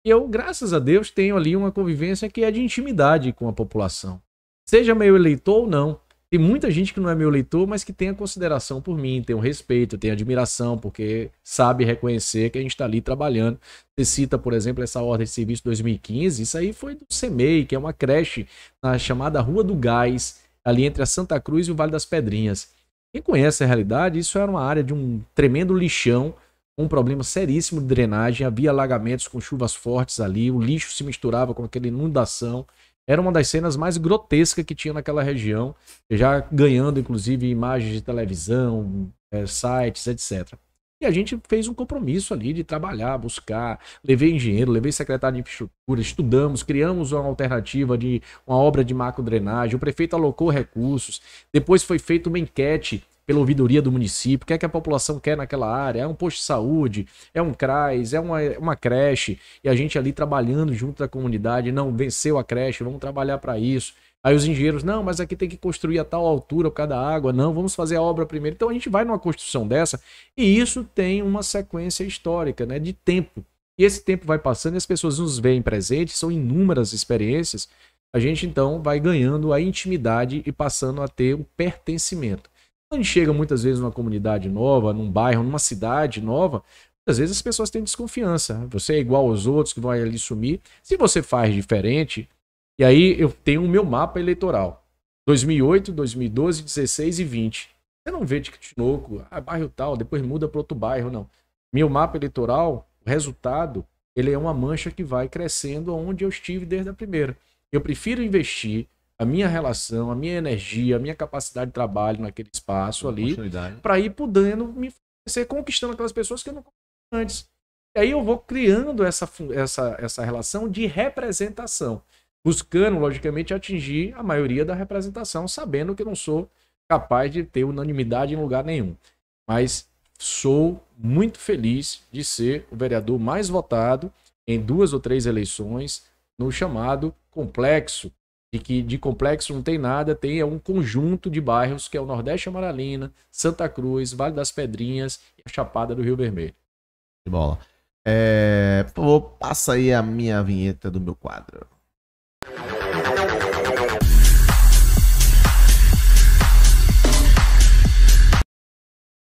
E eu, graças a Deus, tenho ali uma convivência que é de intimidade com a população. Seja meu eleitor ou não. Tem muita gente que não é meu eleitor, mas que tem a consideração por mim, tem o respeito, tem admiração, porque sabe reconhecer que a gente está ali trabalhando. Você cita, por exemplo, essa ordem de serviço 2015, isso aí foi do CEMEI, que é uma creche na chamada Rua do Gás, ali entre a Santa Cruz e o Vale das Pedrinhas. Quem conhece a realidade, isso era uma área de um tremendo lixão, um problema seríssimo de drenagem, havia alagamentos com chuvas fortes ali, o lixo se misturava com aquela inundação. Era uma das cenas mais grotescas que tinha naquela região, já ganhando inclusive imagens de televisão, sites, etc. E a gente fez um compromisso ali de trabalhar, buscar, levei engenheiro, levei secretário de infraestrutura, estudamos, criamos uma alternativa de uma obra de macrodrenagem, o prefeito alocou recursos, depois foi feita uma enquete pela ouvidoria do município, o que é que a população quer naquela área, é um posto de saúde, é um CRAS, é uma creche, e a gente ali trabalhando junto da comunidade, não, venceu a creche, vamos trabalhar para isso. Aí os engenheiros, não, mas aqui tem que construir a tal altura por causa da água, não, vamos fazer a obra primeiro. Então a gente vai numa construção dessa, e isso tem uma sequência histórica, né, de tempo. E esse tempo vai passando e as pessoas nos veem presentes, são inúmeras experiências, a gente então vai ganhando a intimidade e passando a ter um pertencimento. Quando a gente chega muitas vezes numa comunidade nova, num bairro, numa cidade nova, muitas vezes as pessoas têm desconfiança. Você é igual aos outros que vão ali sumir. Se você faz diferente, e aí eu tenho o meu mapa eleitoral. 2008, 2012, 16 e 20. Você não vê de Tinoco, bairro tal, depois muda para outro bairro, não. Meu mapa eleitoral, o resultado, ele é uma mancha que vai crescendo onde eu estive desde a primeira. Eu prefiro investir a minha relação, a minha energia, a minha capacidade de trabalho naquele espaço ali, para ir podendo me ser conquistando aquelas pessoas que eu não conquistei antes. E aí eu vou criando essa relação de representação, buscando, logicamente, atingir a maioria da representação, sabendo que eu não sou capaz de ter unanimidade em lugar nenhum. Mas sou muito feliz de ser o vereador mais votado em 2 ou 3 eleições no chamado complexo, e que de complexo não tem nada, tem um conjunto de bairros que é o Nordeste Amaralina, Santa Cruz, Vale das Pedrinhas e a Chapada do Rio Vermelho. De bola. Por favor, passa aí a minha vinheta do meu quadro.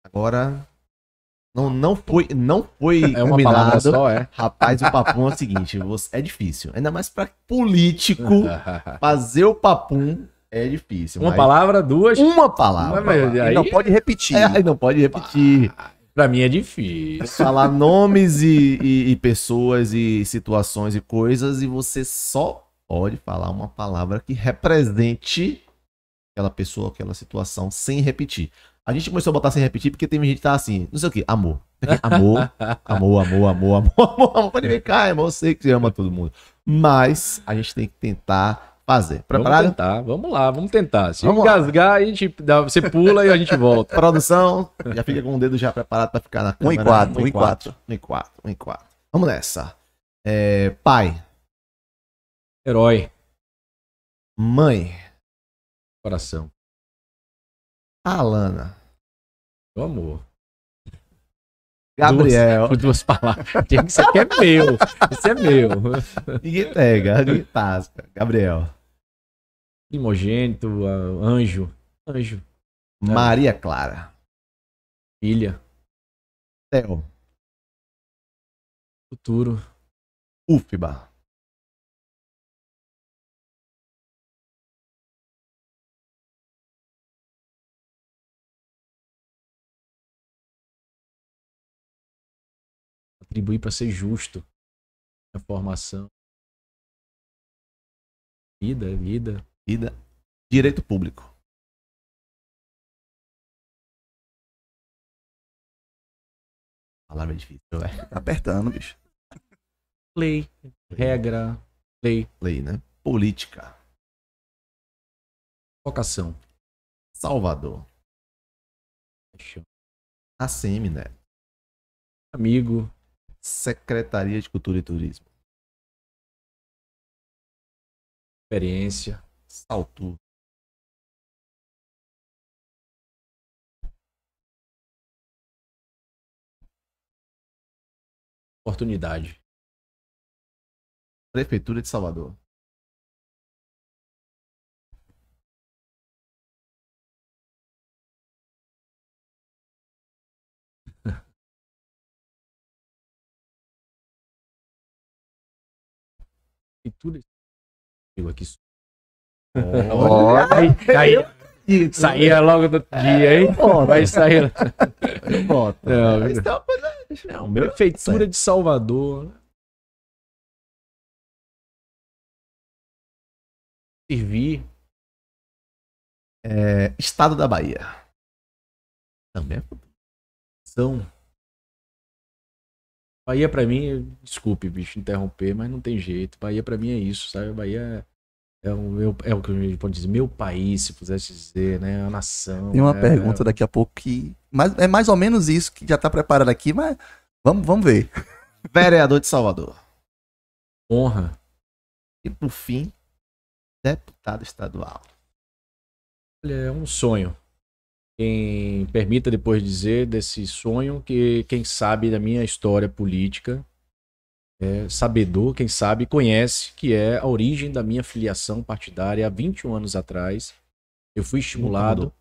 Agora não foi É uma palavra só, é? Rapaz, o papum é o seguinte, é difícil. Ainda mais para político fazer o papum é difícil. Uma palavra, 2. Uma palavra. Aí não pode repetir. Não pode repetir. Pra mim é difícil. Falar nomes e pessoas e situações e coisas e você só pode falar uma palavra que represente aquela pessoa, aquela situação, sem repetir. A gente começou a botar sem repetir porque tem gente que tá assim, não sei o que, amor. Amor. Pode vir cá, irmão, eu sei que você ama todo mundo. Mas a gente tem que tentar fazer. Preparado? Vamos tentar, vamos lá, vamos tentar. Se engasgar, a gente você pula e a gente volta. Produção, já fica com o dedo já preparado pra ficar na câmera. 1 e 4. Vamos nessa. Pai. Herói. Mãe. Coração. Alana. Meu amor. Gabriel. Duas palavras. Isso aqui é meu. Isso é meu. Ninguém pega, ninguém tasca. Gabriel. Primogênito, anjo. Anjo. Maria Clara. Filha. Theo. Futuro. UFBA. Atribuir para ser justo. A formação. Vida. Direito público. A palavra é difícil, velho. Tá apertando, bicho. Lei. Regra. Lei. Lei, né? Política. Vocação. Salvador. Paixão. ACM, né? Amigo. Secretaria de Cultura e Turismo. Experiência. Salto. Oportunidade. Prefeitura de Salvador. E tudo isso. Eu aqui. Saía logo do dia, hein? Vai sair. Bota. Não, Isso é uma coisa... Não, Prefeitura de Salvador. Servir. Estado da Bahia. Também é São. Bahia pra mim, desculpe, bicho, interromper, mas não tem jeito. Bahia pra mim é isso, sabe? Bahia é o que a gente pode dizer, meu país, se pudesse dizer, né? A nação. Tem uma pergunta daqui a pouco que é mais ou menos isso que já tá preparado aqui, mas vamos ver. Vereador de Salvador. Honra. E por fim, deputado estadual. Olha, é um sonho. Quem permita depois dizer desse sonho que quem sabe da minha história política é sabedor, quem sabe conhece, que é a origem da minha filiação partidária há 21 anos atrás. Eu fui estimulado.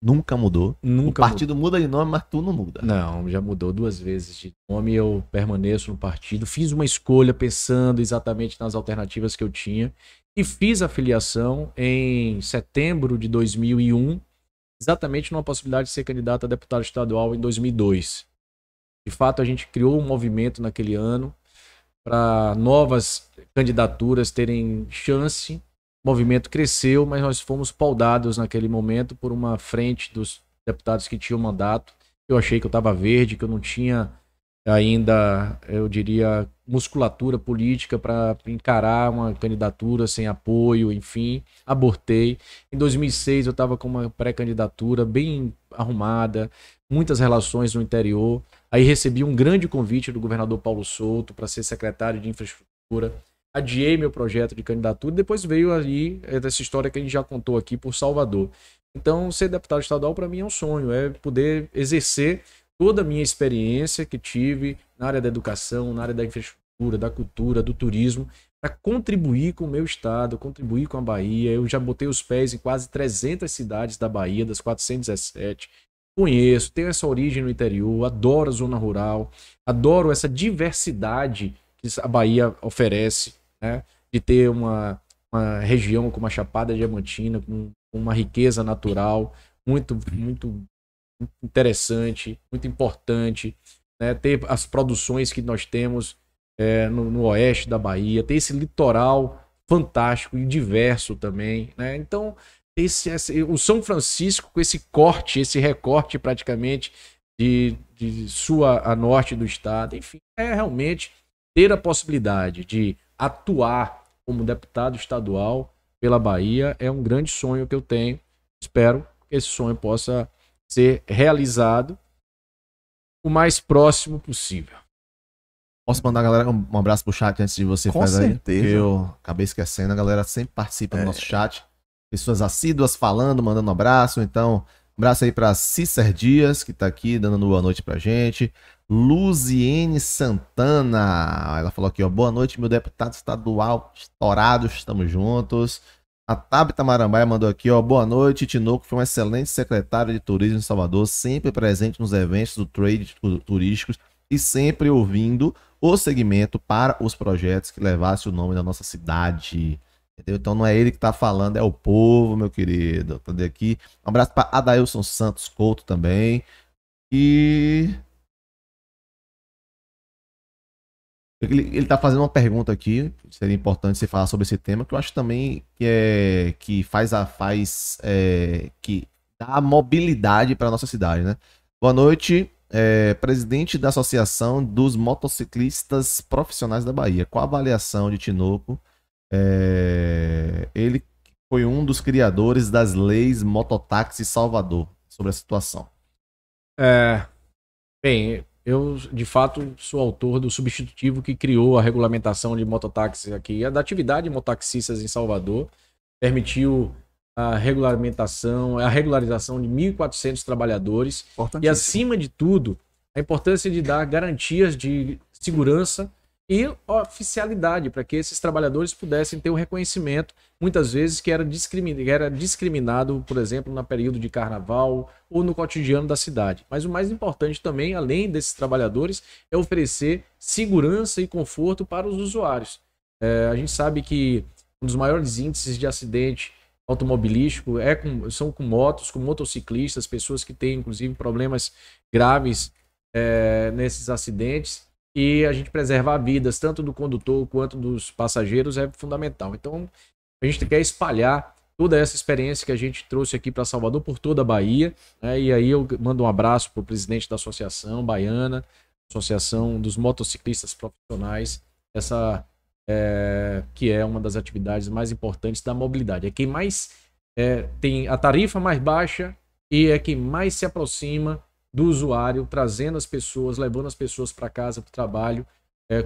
Nunca mudou. Nunca O partido muda de nome, mas tu não muda. Não, já mudou 2 vezes de nome. Eu permaneço no partido. Fiz uma escolha pensando exatamente nas alternativas que eu tinha. E fiz a filiação em setembro de 2001, exatamente numa possibilidade de ser candidato a deputado estadual em 2002. De fato, a gente criou um movimento naquele ano para novas candidaturas terem chance. O movimento cresceu, mas nós fomos paudados naquele momento por uma frente dos deputados que tinham mandato. Eu achei que eu estava verde, que eu não tinha ainda, eu diria, musculatura política para encarar uma candidatura sem apoio, enfim, abortei. Em 2006 eu estava com uma pré-candidatura bem arrumada, muitas relações no interior. Aí recebi um grande convite do governador Paulo Souto para ser secretário de infraestrutura. Adiei meu projeto de candidatura e depois veio ali essa história que a gente já contou aqui por Salvador. Então, ser deputado estadual para mim é um sonho, é poder exercer toda a minha experiência que tive na área da educação, na área da infraestrutura, da cultura, do turismo, para contribuir com o meu estado, contribuir com a Bahia. Eu já botei os pés em quase 300 cidades da Bahia, das 417. Conheço, tenho essa origem no interior, adoro a zona rural, adoro essa diversidade que a Bahia oferece, né? De ter uma região como a Chapada Diamantina, com uma riqueza natural muito interessante, muito importante, né? Ter as produções que nós temos no oeste da Bahia, ter esse litoral fantástico e diverso também, né? Então, o São Francisco com esse recorte praticamente de sul a norte do estado, enfim, é realmente ter a possibilidade de atuar como deputado estadual pela Bahia é um grande sonho que eu tenho. Espero que esse sonho possa ser realizado o mais próximo possível. Posso mandar, galera, um abraço pro chat antes de você Com fazer aí? certeza. Porque eu acabei esquecendo. A galera sempre participa do nosso chat. Pessoas assíduas falando, mandando um abraço. Então, um abraço aí pra Cícer Dias, que tá aqui dando boa noite pra gente. Luziene Santana. Ela falou aqui, ó. Boa noite, meu deputado estadual estourado. Estamos juntos. A Tabita Marambaia mandou aqui, ó. Boa noite, Tinoco foi um excelente secretário de turismo em Salvador, sempre presente nos eventos do trade turísticos e sempre ouvindo o segmento para os projetos que levassem o nome da nossa cidade. Entendeu? Então não é ele que tá falando, é o povo, meu querido. Tô aqui. Um abraço para Adailson Santos Couto também. E ele tá fazendo uma pergunta aqui, seria importante você falar sobre esse tema, que eu acho também que que dá mobilidade para nossa cidade, né? Boa noite, presidente da Associação dos Motociclistas Profissionais da Bahia. Qual a avaliação de Tinoco? Ele foi um dos criadores das leis Mototáxi Salvador sobre a situação. Bem, eu de fato sou autor do substitutivo que criou a regulamentação de mototáxis aqui, da atividade de mototaxistas em Salvador, permitiu a regularização de 1.400 trabalhadores e, acima de tudo, a importância de dar garantias de segurança e oficialidade para que esses trabalhadores pudessem ter o reconhecimento, muitas vezes, que era discriminado, por exemplo, no período de carnaval ou no cotidiano da cidade. Mas o mais importante também, além desses trabalhadores, é oferecer segurança e conforto para os usuários. A gente sabe que um dos maiores índices de acidente automobilístico são com motos, com motociclistas, pessoas que têm, inclusive, problemas graves nesses acidentes. E a gente preservar vidas, tanto do condutor quanto dos passageiros, é fundamental. Então, a gente quer espalhar toda essa experiência que a gente trouxe aqui para Salvador, por toda a Bahia, né? E aí eu mando um abraço para o presidente da Associação Baiana, Associação dos Motociclistas Profissionais, essa que é uma das atividades mais importantes da mobilidade. É quem mais tem a tarifa mais baixa e é quem mais se aproxima do usuário, trazendo as pessoas, levando as pessoas para casa, para o trabalho,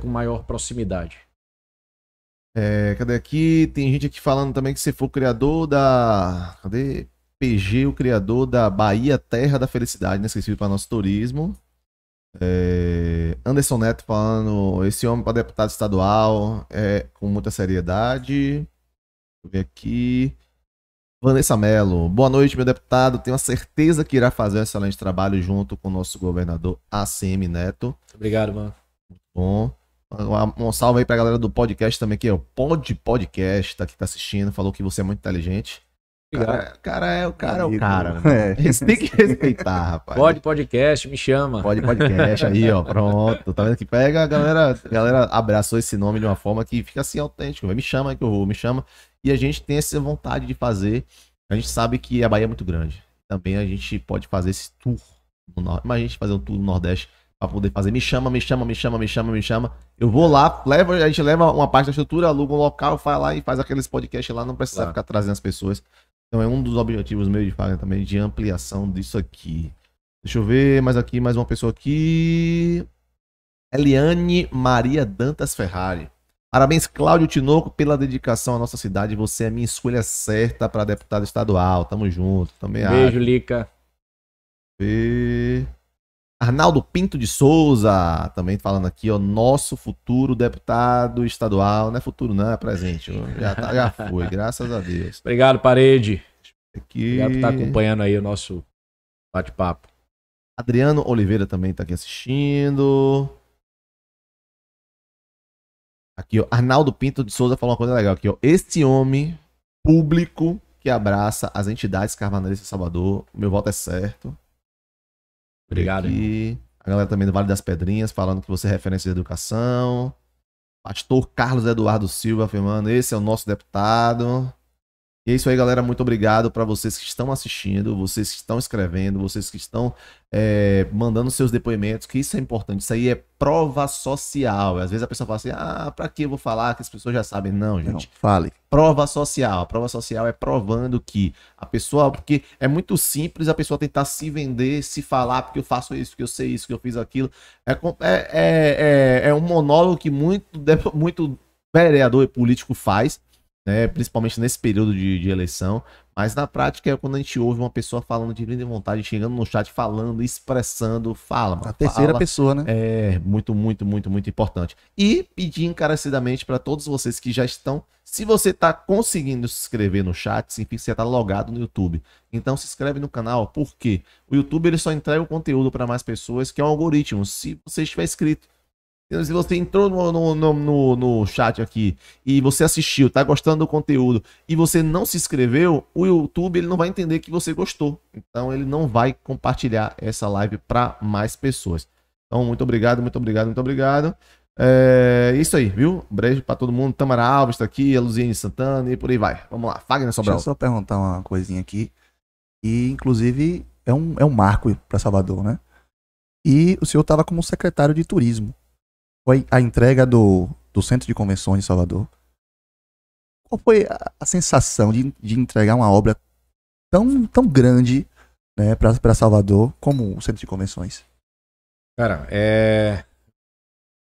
com maior proximidade. Cadê aqui? Tem gente aqui falando também que você foi o criador da... Cadê? PG, o criador da Bahia Terra da Felicidade, né? Esqueci para nosso turismo. Anderson Neto falando, esse homem para deputado estadual com muita seriedade. Deixa eu ver aqui. Vanessa Mello, boa noite, meu deputado. Tenho a certeza que irá fazer um excelente trabalho junto com o nosso governador ACM Neto. Obrigado, mano. Muito bom. Um salve aí pra galera do podcast também, que é o Podcast, tá aqui, tá assistindo. Falou que você é muito inteligente. O cara é o cara. Né? Você tem que respeitar, rapaz. Podcast, me chama. Podcast aí, ó. Pronto. Tá vendo que pega a galera abraçou esse nome de uma forma que fica assim autêntico. Me chama que eu vou, me chama. E a gente tem essa vontade de fazer. A gente sabe que a Bahia é muito grande. Também a gente pode fazer esse tour no Nordeste. Mas a gente fazer um tour no Nordeste pra poder fazer. Me chama. Eu vou lá, a gente leva uma parte da estrutura, aluga um local, vai lá e faz aqueles podcasts lá. Não precisa ficar trazendo as pessoas. Então é um dos objetivos meio de fazer também, de ampliação disso aqui. Deixa eu ver, mais uma pessoa aqui. Eliane Maria Dantas Ferrari. Parabéns, Cláudio Tinoco, pela dedicação à nossa cidade. Você é minha escolha certa para deputado estadual. Tamo junto. Também Beijo, Lica. Arnaldo Pinto de Souza, também falando aqui, ó. Nosso futuro deputado estadual. Não é futuro, não, é presente. Já foi, graças a Deus. Obrigado, Parede. Aqui. Obrigado por estar acompanhando aí o nosso bate-papo. Adriano Oliveira também tá aqui assistindo. Aqui, ó, Arnaldo Pinto de Souza falou uma coisa legal aqui, ó. Este homem público que abraça as entidades carnavalistas de Salvador, meu voto é certo. Obrigado. Aqui, a galera também do Vale das Pedrinhas falando que você é referência de educação. Pastor Carlos Eduardo Silva afirmando, esse é o nosso deputado. E é isso aí, galera. Muito obrigado para vocês que estão assistindo, vocês que estão escrevendo, vocês que estão mandando seus depoimentos, que isso é importante. Isso aí é prova social. Às vezes a pessoa fala assim, pra que eu vou falar que as pessoas já sabem? Não, gente. Não, fale. Prova social. A prova social é provando que a pessoa... Porque é muito simples a pessoa tentar se vender, se falar, porque eu faço isso, que eu sei isso, que eu fiz aquilo. É um monólogo que muito vereador e político faz, né, principalmente nesse período de eleição, mas na prática é quando a gente ouve uma pessoa falando de livre vontade, chegando no chat, falando, expressando, mano, a terceira pessoa, né? É muito importante. E pedir encarecidamente para todos vocês que já estão, se você tá conseguindo se inscrever no chat, significa que você tá logado no YouTube. Então se inscreve no canal, porque o YouTube ele só entrega o conteúdo para mais pessoas, que é um algoritmo. Se você estiver inscrito, se você entrou no chat aqui e você assistiu, tá gostando do conteúdo e você não se inscreveu, o YouTube ele não vai entender que você gostou. Então ele não vai compartilhar essa live para mais pessoas. Então muito obrigado. É isso aí, viu? Um beijo para todo mundo. Tamara Alves tá aqui, a Luziane Santana e por aí vai. Vamos lá, Fagner Sobral. Deixa eu só perguntar uma coisinha aqui. E inclusive é um marco para Salvador, né? E o senhor estava como secretário de turismo. Foi a entrega do Centro de Convenções de Salvador. Qual foi a sensação de entregar uma obra tão grande, né, para Salvador como o Centro de Convenções? Cara,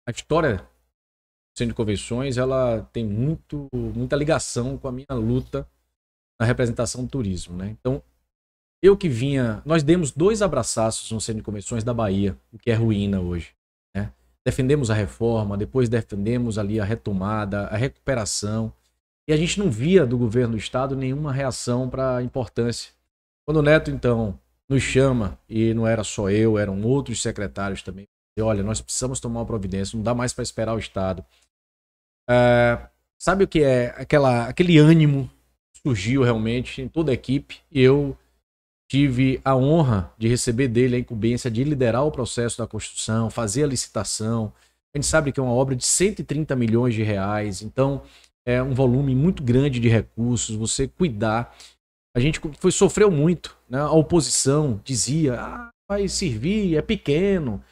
a história do Centro de Convenções, ela tem muita ligação com a minha luta na representação do turismo, né? Então, nós demos 2 abraçaços no Centro de Convenções da Bahia, o que é ruína hoje, né? Defendemos a reforma, depois defendemos ali a retomada, a recuperação, e a gente não via do governo do estado nenhuma reação para a importância. Quando o Neto, então, nos chama, e não era só eu, eram outros secretários também, e olha, nós precisamos tomar uma providência, não dá mais para esperar o estado. Sabe o que é aquele ânimo que surgiu realmente em toda a equipe, e eu tive a honra de receber dele a incumbência de liderar o processo da construção, fazer a licitação. A gente sabe que é uma obra de 130 milhões de reais, então é um volume muito grande de recursos, você cuidar. A gente sofreu muito, né? A oposição dizia, vai servir, é pequeno,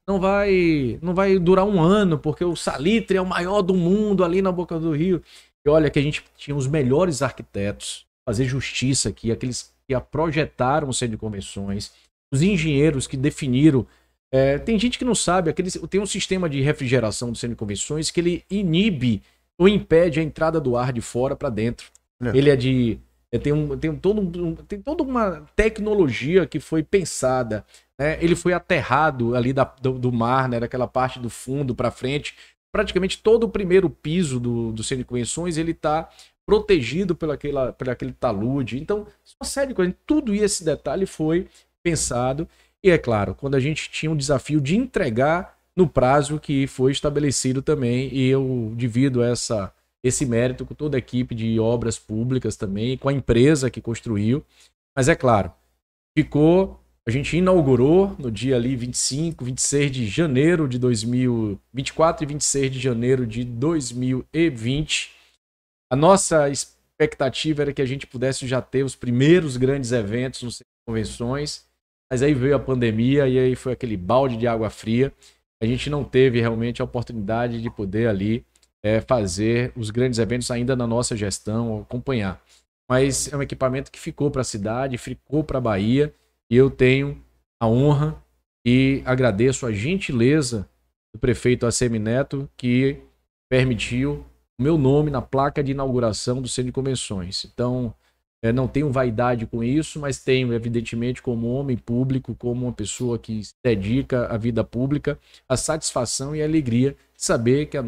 não vai durar um ano, porque o Salitre é o maior do mundo ali na boca do rio. E olha que a gente tinha os melhores arquitetos, fazer justiça aqui, aqueles que projetaram o Centro de Convenções, os engenheiros que definiram. Tem gente que não sabe, tem um sistema de refrigeração do Centro de Convenções que ele inibe ou impede a entrada do ar de fora para dentro. Ele tem toda uma tecnologia que foi pensada, né? Ele foi aterrado ali do mar, né? Daquela parte do fundo para frente. Praticamente todo o primeiro piso do Centro de Convenções ele está protegido por aquele talude. Então, uma série de coisas. Tudo esse detalhe foi pensado. E é claro, quando a gente tinha um desafio de entregar no prazo que foi estabelecido também, e eu divido esse mérito com toda a equipe de obras públicas também, com a empresa que construiu. Mas é claro, a gente inaugurou no dia ali 25, 26 de janeiro de 2024 e 26 de janeiro de 2020. A nossa expectativa era que a gente pudesse já ter os primeiros grandes eventos no Centro de Convenções, mas aí veio a pandemia e aí foi aquele balde de água fria. A gente não teve realmente a oportunidade de poder ali fazer os grandes eventos ainda na nossa gestão, acompanhar. Mas é um equipamento que ficou para a cidade, ficou para a Bahia, e eu tenho a honra e agradeço a gentileza do prefeito ACM Neto, que permitiu o meu nome na placa de inauguração do Centro de Convenções. Então, não tenho vaidade com isso, mas tenho, evidentemente, como homem público, como uma pessoa que se dedica à vida pública, a satisfação e a alegria de saber que o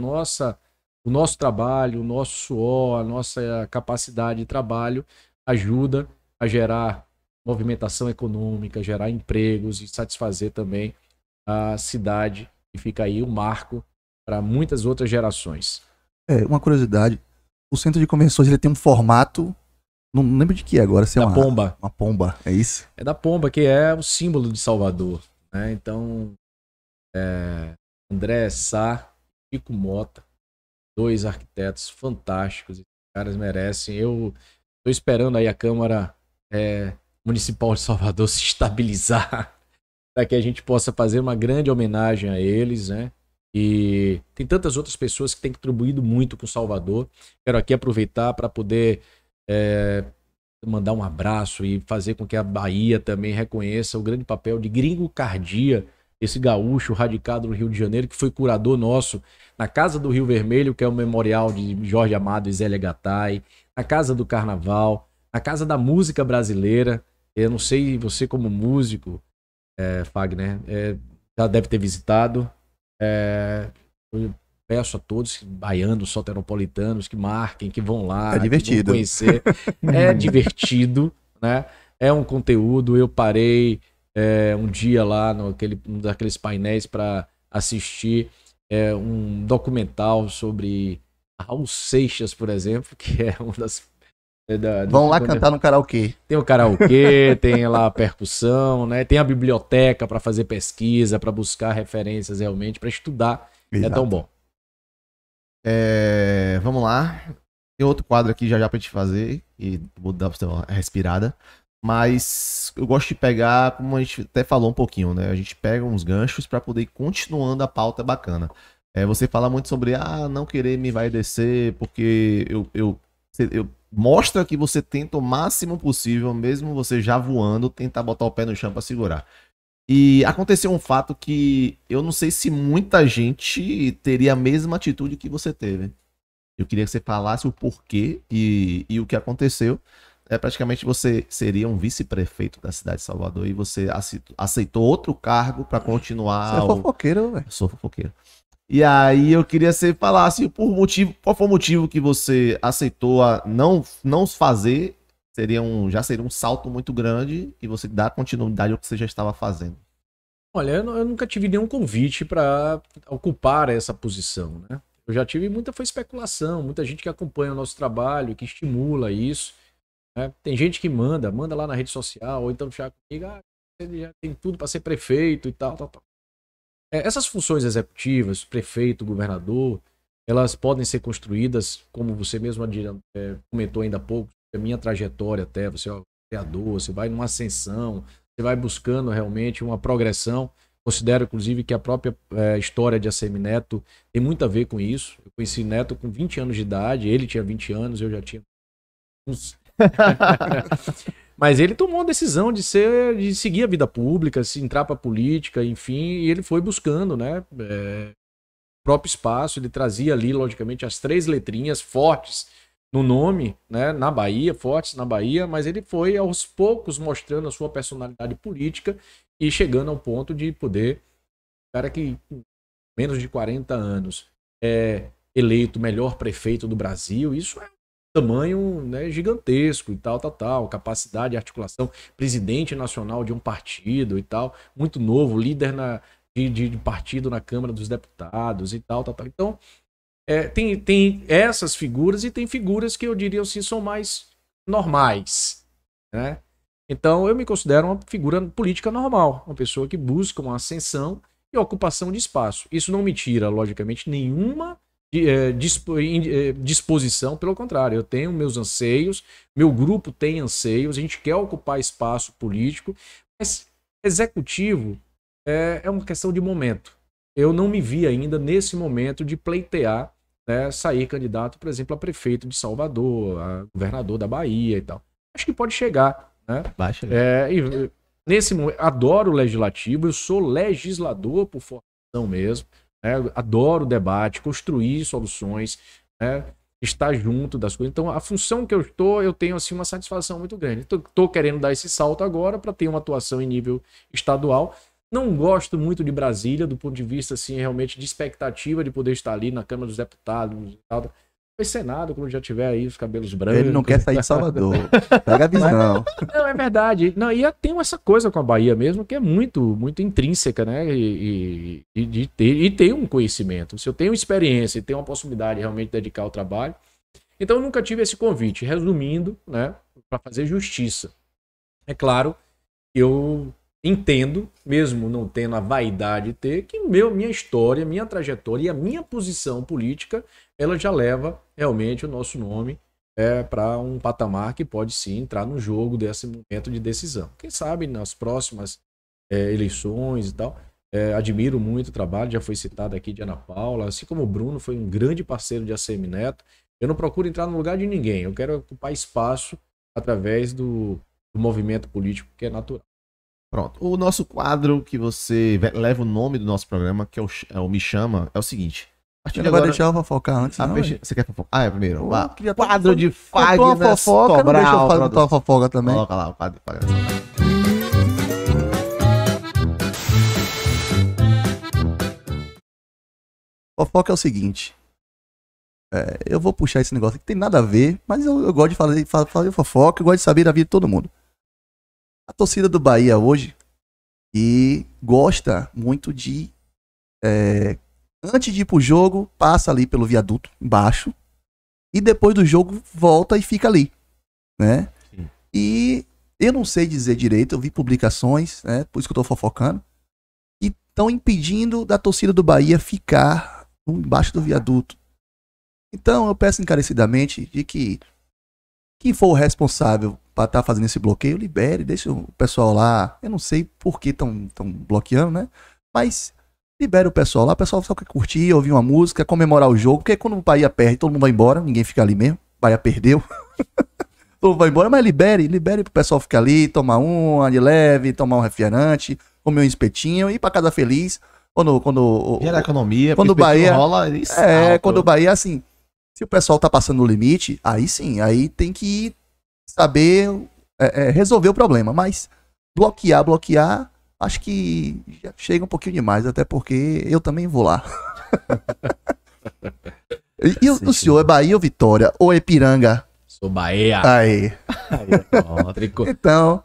nosso trabalho, o nosso suor, a nossa capacidade de trabalho ajuda a gerar movimentação econômica, gerar empregos e satisfazer também a cidade, e fica aí um marco para muitas outras gerações. Uma curiosidade, o Centro de Convenções ele tem um formato, não lembro de que agora, se é uma pomba. Uma pomba, é isso? É da pomba, que é o símbolo de Salvador, né? Então, André Sá, Chico Mota, 2 arquitetos fantásticos, esses caras merecem. Eu estou esperando aí a Câmara Municipal de Salvador se estabilizar para que a gente possa fazer uma grande homenagem a eles, né? E tem tantas outras pessoas que têm contribuído muito com Salvador. Quero aqui aproveitar para poder mandar um abraço e fazer com que a Bahia também reconheça o grande papel de Gringo Cardia, esse gaúcho radicado no Rio de Janeiro, que foi curador nosso na Casa do Rio Vermelho, que é o memorial de Jorge Amado e Zélia Gattai, na Casa do Carnaval, na Casa da Música Brasileira. Eu não sei, você como músico, Fagner, já deve ter visitado. Eu peço a todos, baianos, soteropolitanos, que marquem, que vão lá, é divertido. Que vão conhecer. É divertido, né? É um conteúdo. Eu parei um dia lá num daqueles painéis para assistir um documental sobre Raul Seixas, por exemplo, que é uma das... Vão lá cantar no karaokê. Tem o karaokê, tem lá a percussão, né? Tem a biblioteca para fazer pesquisa, para buscar referências realmente, para estudar. Exato. É tão bom. Vamos lá. Tem outro quadro aqui já pra gente fazer e vou dar pra você uma respirada. Mas eu gosto de pegar, como a gente até falou um pouquinho, né? A gente pega uns ganchos para poder ir continuando a pauta bacana. Você fala muito sobre não querer me vai descer, porque eu mostra que você tenta o máximo possível, mesmo você já voando, tentar botar o pé no chão para segurar. E aconteceu um fato que eu não sei se muita gente teria a mesma atitude que você teve. Eu queria que você falasse o porquê e o que aconteceu. Praticamente você seria um vice-prefeito da cidade de Salvador e você aceitou outro cargo para continuar. Você é fofoqueiro, velho. Sou fofoqueiro. E aí eu queria que você falasse qual foi o motivo que você aceitou a não fazer. Já seria um salto muito grande e você dá continuidade ao que você já estava fazendo. Olha, eu nunca tive nenhum convite para ocupar essa posição, né? Eu já tive foi especulação, muita gente que acompanha o nosso trabalho, que estimula isso, né? Tem gente que manda lá na rede social, ou então já comigo, ele já tem tudo para ser prefeito e tal. Essas funções executivas, prefeito, governador, elas podem ser construídas, como você mesmo comentou ainda há pouco, a minha trajetória até, você é um vereador, você vai numa ascensão, você vai buscando realmente uma progressão. Considero, inclusive, que a própria história de ACM Neto tem muito a ver com isso. Eu conheci Neto com 20 anos de idade, ele tinha 20 anos, eu já tinha uns... Mas ele tomou a decisão de seguir a vida pública, se entrar para a política, enfim, e ele foi buscando, né, próprio espaço. Ele trazia ali, logicamente, as 3 letrinhas fortes no nome, né, na Bahia, fortes na Bahia, mas ele foi aos poucos mostrando a sua personalidade política e chegando ao ponto de poder, cara que com menos de 40 anos é eleito o melhor prefeito do Brasil, isso é um tamanho, né, gigantesco e tal, capacidade de articulação, presidente nacional de um partido e tal, muito novo, líder de partido na Câmara dos Deputados e tal. Então, tem essas figuras e tem figuras que eu diria assim são mais normais, né? Então eu me considero uma figura política normal, uma pessoa que busca uma ascensão e ocupação de espaço. Isso não me tira, logicamente, nenhuma disposição, pelo contrário, eu tenho meus anseios, meu grupo tem anseios, a gente quer ocupar espaço político, mas executivo é uma questão de momento. Eu não me vi ainda nesse momento de pleitear, né, sair candidato, por exemplo, a prefeito de Salvador, a governador da Bahia e tal. Acho que pode chegar, né? Vai chegar. Nesse momento, adoro o legislativo, eu sou legislador por formação mesmo, né? Adoro o debate, construir soluções, né? Estar junto das coisas. Então, a função que eu tenho assim uma satisfação muito grande. Estou querendo dar esse salto agora para ter uma atuação em nível estadual. Não gosto muito de Brasília, do ponto de vista, assim, realmente de expectativa de poder estar ali na Câmara dos Deputados e tal. Foi Senado, quando já tiver aí os cabelos brancos. Ele não quer sair de Salvador. Pega a visão. Não, é verdade. Não, e tem essa coisa com a Bahia mesmo, que é muito, muito intrínseca, né? E ter um conhecimento. Se eu tenho experiência e tenho uma possibilidade de realmente dedicar ao trabalho. Então, eu nunca tive esse convite. Resumindo, né? Para fazer justiça. É claro que eu entendo, mesmo não tendo a vaidade de ter, que minha história, minha trajetória e a minha posição política, ela já leva realmente o nosso nome para um patamar que pode sim entrar no jogo desse momento de decisão. Quem sabe nas próximas eleições e tal. Admiro muito o trabalho, já foi citado aqui de Ana Paula, assim como o Bruno foi um grande parceiro de ACM Neto. Eu não procuro entrar no lugar de ninguém, eu quero ocupar espaço através do movimento político que é natural. Pronto. O nosso quadro que você leva o nome do nosso programa, que é o Me Chama, é o seguinte. Você não vai deixar eu fofocar antes, não? Você quer fofocar? Ah, é primeiro. Queria quadro de Fagner uma fofoca, Sobral. não deixa eu fazer tua fofoca também. Coloca lá o quadro de Fagner. Fofoca é o seguinte. Eu vou puxar esse negócio que tem nada a ver, mas eu gosto de fazer fofoca, eu gosto de saber da vida de todo mundo. A torcida do Bahia hoje e gosta muito de antes de ir pro jogo, passa ali pelo viaduto embaixo e depois do jogo volta e fica ali, né? Sim. E eu não sei dizer direito, eu vi publicações, né, por isso que eu tô fofocando, e estão impedindo da torcida do Bahia ficar embaixo do viaduto. Então eu peço encarecidamente de que quem for o responsável para estar fazendo esse bloqueio, libere, deixa o pessoal lá. Eu não sei por que estão bloqueando, né? Mas libere o pessoal lá. O pessoal só quer curtir, ouvir uma música, comemorar o jogo. Porque quando o Bahia perde, todo mundo vai embora. Ninguém fica ali mesmo. O Bahia perdeu. Todo mundo vai embora, mas libere pro pessoal ficar ali, tomar uma de leve, tomar um refrigerante, comer um espetinho, ir pra casa feliz. Gera economia, quando o porque Bahia rola isso. quando o Bahia, assim, se o pessoal tá passando o limite, aí sim, aí tem que saber resolver o problema. Mas bloquear, acho que já chega um pouquinho demais, até porque eu também vou lá. E o senhor é Bahia ou Vitória? Ou é Ipiranga? Sou Bahia. Aí. Então.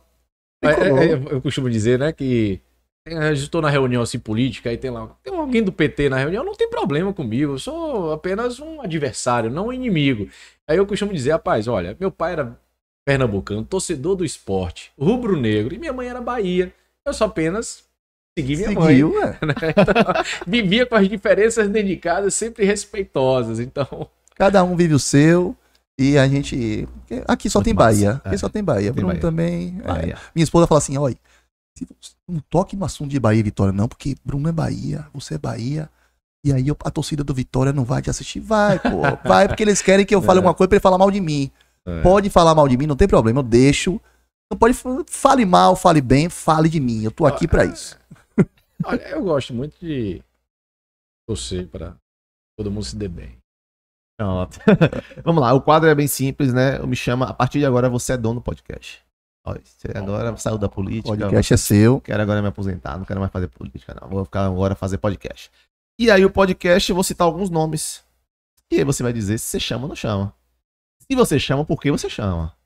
Eu costumo dizer, né, que eu estou na reunião assim política, aí tem alguém do PT na reunião, não tem problema comigo, eu sou apenas um adversário, não um inimigo. Aí eu costumo dizer, rapaz, olha, meu pai era pernambucano, torcedor do esporte, rubro-negro, e minha mãe era Bahia. Eu só apenas segui minha mãe. Né? Então, vivia com as diferenças dedicadas, sempre respeitosas, então... Cada um vive o seu. E a gente. Aqui só tem Bahia. Aqui só tem Bahia. Tem Bruno Bahia. também. Bahia. Minha esposa fala assim: olha, não toque no assunto de Bahia e Vitória, não, porque Bruno é Bahia, você é Bahia. E aí a torcida do Vitória não vai te assistir. Vai, pô. Vai, porque eles querem que eu fale alguma coisa pra ele falar mal de mim. Pode falar mal de mim, não tem problema, eu deixo. Não pode. Fale mal, fale bem, fale de mim. Eu tô aqui pra isso. Olha, eu gosto muito de torcer pra todo mundo se dê bem. Pronto. Vamos lá, o quadro é bem simples, né? Me chama, a partir de agora você é dono do podcast. Olha, você agora saiu da política. O podcast é seu. Quero agora me aposentar, não quero mais fazer política, não. Vou ficar agora fazer podcast. E aí o podcast, eu vou citar alguns nomes. E aí você vai dizer se você chama ou não chama. Se você chama, por que você chama?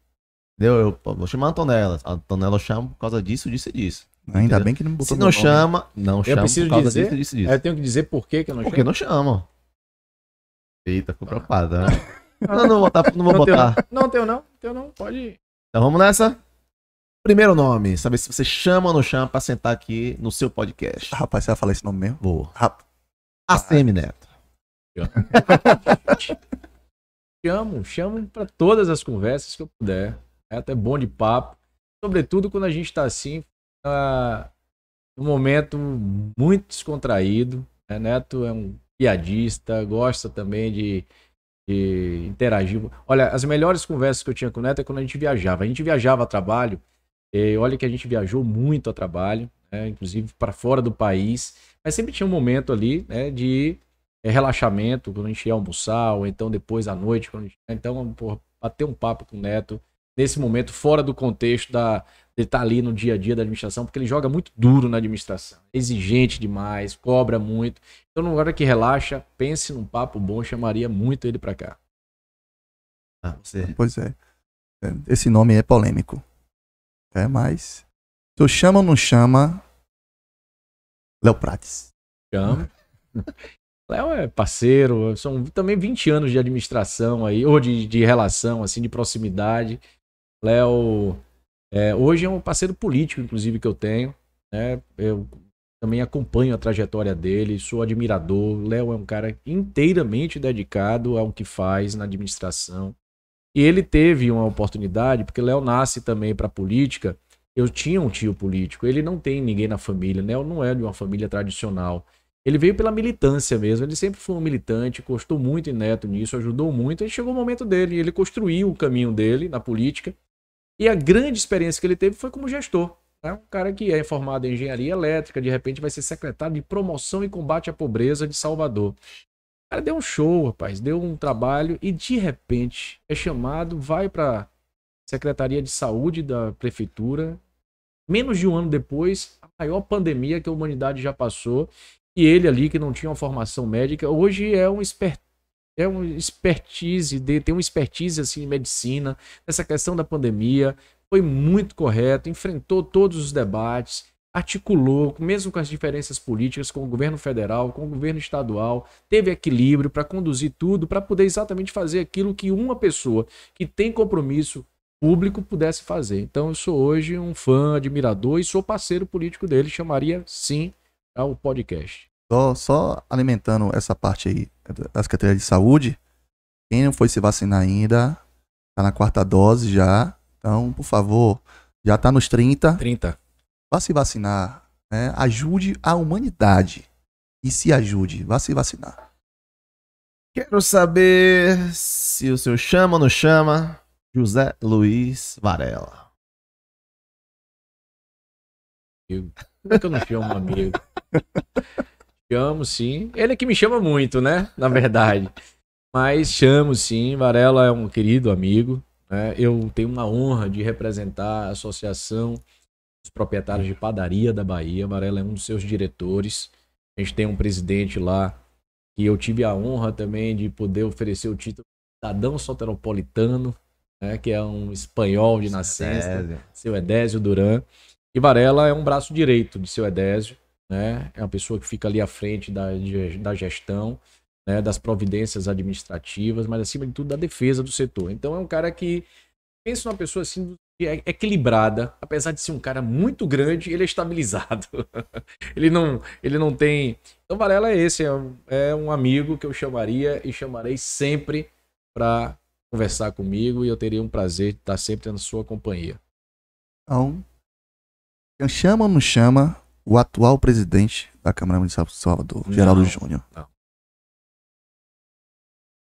Entendeu? Eu vou chamar a Antonella. A Antonella eu chamo por causa disso. Ainda bem que não me botou Se não chama, não chama preciso por causa dizer, disso. Eu tenho que dizer por que eu não chamo. Porque não chama. Eita, ficou preocupado, né? Não vou botar. Não, teu não, pode ir. Então vamos nessa. Primeiro nome, saber se você chama ou não chama pra sentar aqui no seu podcast. Rapaz, você vai falar esse nome mesmo? Vou. Rapaz. ACM Neto. Chamo pra todas as conversas que eu puder. É até bom de papo. Sobretudo quando a gente tá assim, num momento muito descontraído. Neto é um piadista, gosta também de interagir. Olha, as melhores conversas que eu tinha com o Neto é quando a gente viajava. A gente viajava a trabalho, e olha que a gente viajou muito a trabalho, né, inclusive para fora do país, mas sempre tinha um momento ali, né, de relaxamento, quando a gente ia almoçar, ou então depois à noite, quando a gente... Então, porra, bater um papo com o Neto, nesse momento, fora do contexto de estar ali no dia a dia da administração, porque ele joga muito duro na administração, exigente demais, cobra muito. Então, na hora que relaxa, pense num papo bom, chamaria muito ele pra cá. Você. Pois é. Esse nome é polêmico. Mas. Se eu chama ou não chama. Léo Prates. Chama. Léo é parceiro, são também 20 anos de administração aí, ou de relação, assim, de proximidade. Léo. Hoje é um parceiro político, inclusive, que eu tenho. Né? Eu também acompanho a trajetória dele, sou admirador. Léo é um cara inteiramente dedicado ao que faz na administração. E ele teve uma oportunidade, porque Léo nasce também para a política. Eu tinha um tio político, ele não tem ninguém na família, Léo não é de uma família tradicional. Ele veio pela militância mesmo, ele sempre foi um militante, gostou muito em Neto nisso, ajudou muito. E chegou o momento dele, ele construiu o caminho dele na política. E a grande experiência que ele teve foi como gestor. Né? Um cara que é formado em engenharia elétrica, de repente vai ser secretário de promoção e combate à pobreza de Salvador. O cara deu um show, rapaz, deu um trabalho e de repente é chamado, vai para Secretaria de Saúde da Prefeitura. Menos de um ano depois, a maior pandemia que a humanidade já passou. E ele ali, que não tinha uma formação médica, hoje tem uma expertise assim, em medicina, nessa questão da pandemia, foi muito correto, enfrentou todos os debates, articulou, mesmo com as diferenças políticas, com o governo federal, com o governo estadual, teve equilíbrio para conduzir tudo, para poder exatamente fazer aquilo que uma pessoa que tem compromisso público pudesse fazer. Então eu sou hoje um fã, admirador e sou parceiro político dele, chamaria sim ao podcast. Só alimentando essa parte aí da Secretaria de Saúde, quem não foi se vacinar ainda, tá na 4ª dose já, então, por favor, já tá nos 30. Vá se vacinar, né? Ajude a humanidade e se ajude, vá se vacinar. Quero saber se o senhor chama ou não chama José Luiz Varela. Como é que eu não chamo um amigo? Chamo, sim. Ele é que me chama muito, né? Na verdade. Mas chamo, sim. Varela é um querido amigo, né? Eu tenho uma honra de representar a Associação dos Proprietários de Padaria da Bahia. Varela é um dos seus diretores. A gente tem um presidente lá que eu tive a honra também de poder oferecer o título de cidadão soteropolitano, né? Que é um espanhol de nascença, seu Edésio Duran. E Varela é um braço direito de seu Edésio, né? É uma pessoa que fica ali à frente da gestão, né? Das providências administrativas, mas acima de tudo da defesa do setor. Então é um cara que pensa numa pessoa assim equilibrada, apesar de ser um cara muito grande, ele é estabilizado. ele não tem. Então Varela é esse, é um amigo que eu chamaria e chamarei sempre para conversar comigo e eu teria um prazer de estar sempre na sua companhia. Então, chama ou não chama o atual presidente da Câmara Municipal de Salvador, Geraldo Júnior? Não.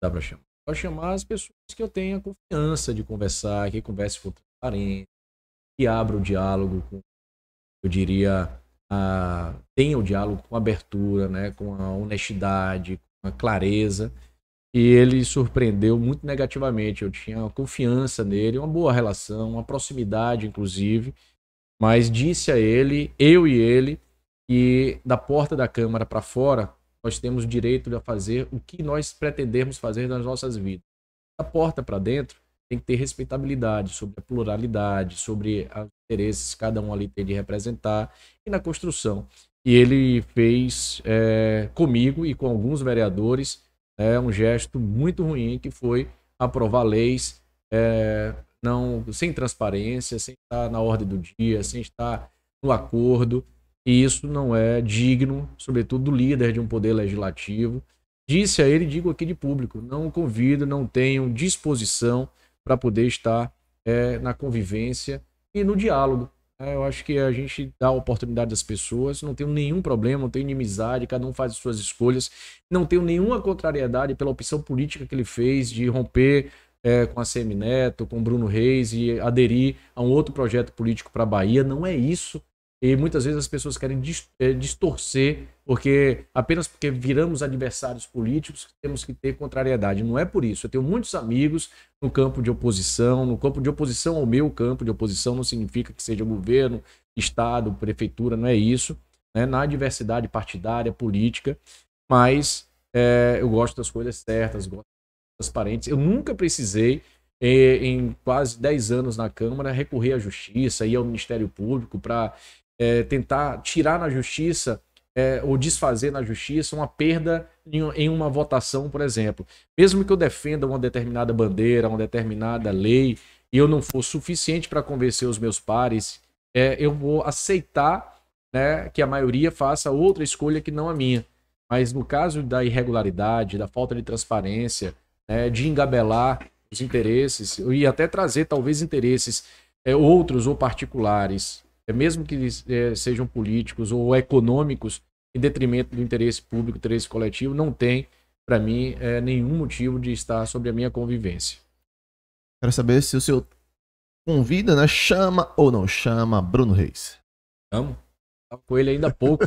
Dá para chamar. Pode chamar as pessoas que eu tenha confiança de conversar, que converse com transparência, que abra o diálogo com, eu diria, tenha o diálogo com abertura, né, com a honestidade, com a clareza. E ele surpreendeu muito negativamente. Eu tinha confiança nele, uma boa relação, uma proximidade, inclusive. Mas disse a ele, eu e ele, que da porta da Câmara para fora, nós temos o direito de fazer o que nós pretendemos fazer nas nossas vidas. Da porta para dentro, tem que ter respeitabilidade sobre a pluralidade, sobre os interesses que cada um ali tem de representar, e na construção. E ele fez comigo e com alguns vereadores um gesto muito ruim, que foi aprovar leis sem transparência, sem estar na ordem do dia, sem estar no acordo. E isso não é digno, sobretudo do líder de um poder legislativo. Disse a ele, digo aqui de público, não o convido, não tenho disposição para poder estar na convivência e no diálogo. Eu acho que a gente dá a oportunidade às pessoas, não tenho nenhum problema, não tenho inimizade, cada um faz as suas escolhas, não tenho nenhuma contrariedade pela opção política que ele fez de romper com a Semineto, com Bruno Reis e aderir a um outro projeto político para a Bahia. Não é isso. E muitas vezes as pessoas querem distorcer, apenas porque viramos adversários políticos, temos que ter contrariedade. Não é por isso. Eu tenho muitos amigos no campo de oposição, no campo de oposição ao meu campo de oposição, não significa que seja governo, estado, prefeitura, não é isso. Né? Na diversidade partidária, política, mas eu gosto das coisas certas, gosto das transparentes. Eu nunca precisei, em quase 10 anos na Câmara, recorrer à Justiça, ir ao Ministério Público para tentar tirar na Justiça ou desfazer na Justiça uma perda em uma votação, por exemplo. Mesmo que eu defenda uma determinada bandeira, uma determinada lei, e eu não for suficiente para convencer os meus pares, eu vou aceitar, né, que a maioria faça outra escolha que não a minha. Mas no caso da irregularidade, da falta de transparência, de engabelar os interesses, e até trazer talvez interesses outros ou particulares, mesmo que sejam políticos ou econômicos, em detrimento do interesse público, interesse coletivo, não tem, para mim, nenhum motivo de estar sobre a minha convivência. Quero saber se o senhor convida, né? Chama ou não chama Bruno Reis? Chamo. Estava com ele ainda há pouco.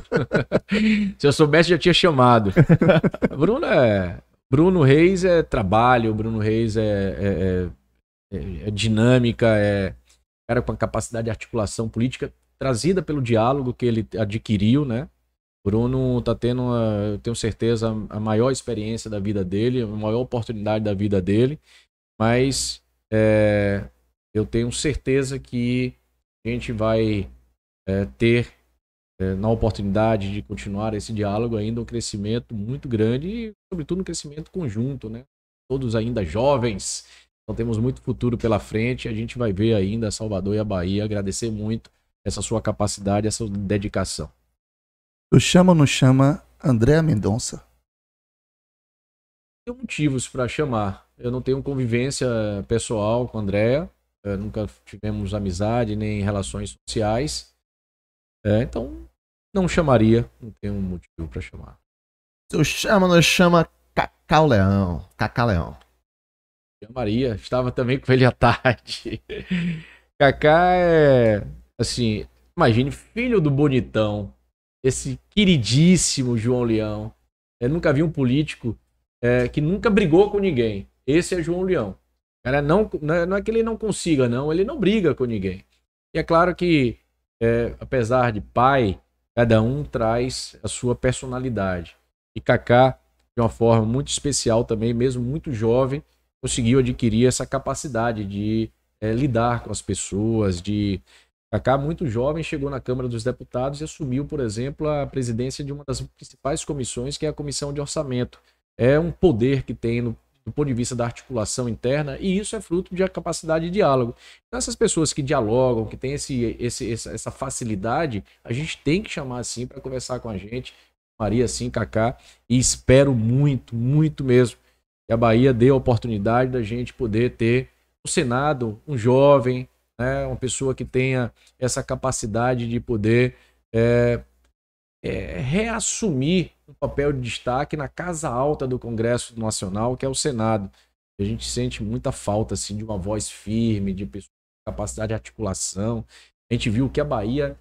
Se eu soubesse, já tinha chamado. Bruno Reis é trabalho, Bruno Reis é dinâmica, cara com a capacidade de articulação política trazida pelo diálogo que ele adquiriu, né? Bruno está tendo, eu tenho certeza, a maior experiência da vida dele, a maior oportunidade da vida dele, mas eu tenho certeza que a gente vai ter na oportunidade de continuar esse diálogo ainda um crescimento muito grande e, sobretudo, um crescimento conjunto, né? Todos ainda jovens, então temos muito futuro pela frente, a gente vai ver ainda Salvador e a Bahia. Agradecer muito essa sua capacidade, essa dedicação. Tu chama ou não chama Andréa Mendonça? Tenho motivos para chamar. Eu não tenho convivência pessoal com a Andréa, nunca tivemos amizade nem relações sociais, então não chamaria, não tenho um motivo para chamar. Tu chama ou não chama Cacau Leão? Cacá Leão. Chamaria, estava também com ele à tarde. Cacá assim, Imagine, filho do bonitão, esse queridíssimo João Leão. Eu nunca vi um político que nunca brigou com ninguém. Esse é João Leão. Cara, não é que ele não consiga, não. Ele não briga com ninguém. E é claro que, apesar de pai, cada um traz a sua personalidade. E Kaká, de uma forma muito especial também, mesmo muito jovem, conseguiu adquirir essa capacidade de lidar com as pessoas, Kaká, muito jovem, chegou na Câmara dos Deputados e assumiu, por exemplo, a presidência de uma das principais comissões, que é a Comissão de Orçamento. É um poder que tem do ponto de vista da articulação interna, e isso é fruto de capacidade de diálogo. Então, essas pessoas que dialogam, que têm essa facilidade, a gente tem que chamar assim para conversar com a gente, Maria, sim, Kaká, e espero muito, muito mesmo que a Bahia dê a oportunidade da gente poder ter no Senado um jovem, né, uma pessoa que tenha essa capacidade de poder reassumir um papel de destaque na casa alta do Congresso Nacional, que é o Senado. A gente sente muita falta assim, de uma voz firme, de pessoas com capacidade de articulação. A gente viu que a Bahia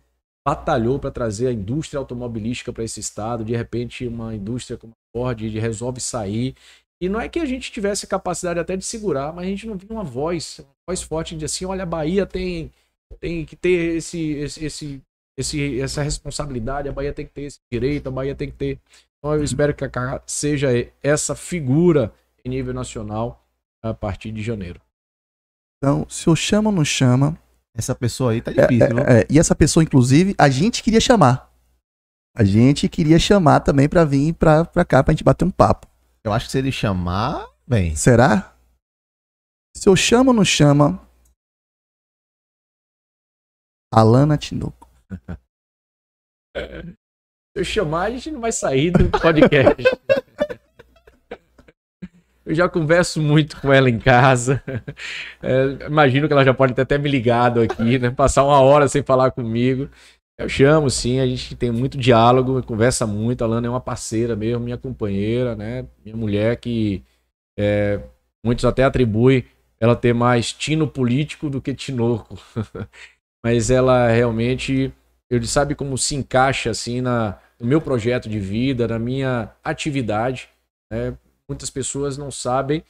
batalhou para trazer a indústria automobilística para esse estado. De repente, uma indústria como a Ford resolve sair. E não é que a gente tivesse capacidade até de segurar, mas a gente não viu uma voz forte de assim, olha, a Bahia tem que ter essa responsabilidade, a Bahia tem que ter esse direito, a Bahia tem que ter. Então eu espero que a Kaká seja essa figura em nível nacional a partir de janeiro. Então, se eu chamo ou não chama... Essa pessoa aí tá difícil, viu? E essa pessoa, inclusive, a gente queria chamar. A gente queria chamar também pra vir pra cá, pra gente bater um papo. Eu acho que se ele chamar, bem. Será? Se eu chamo ou não chama... Alana Tinoco. Se eu chamar, a gente não vai sair do podcast. Eu já converso muito com ela em casa. Imagino que ela já pode ter até me ligado aqui, né? Passar uma hora sem falar comigo. Eu chamo, sim, a gente tem muito diálogo, conversa muito. A Alana é uma parceira mesmo, minha companheira, né? Minha mulher que muitos até atribuem ela ter mais tino político do que tinoco. Mas ela realmente, ele sabe como se encaixa assim no meu projeto de vida, na minha atividade, né? Muitas pessoas não sabem,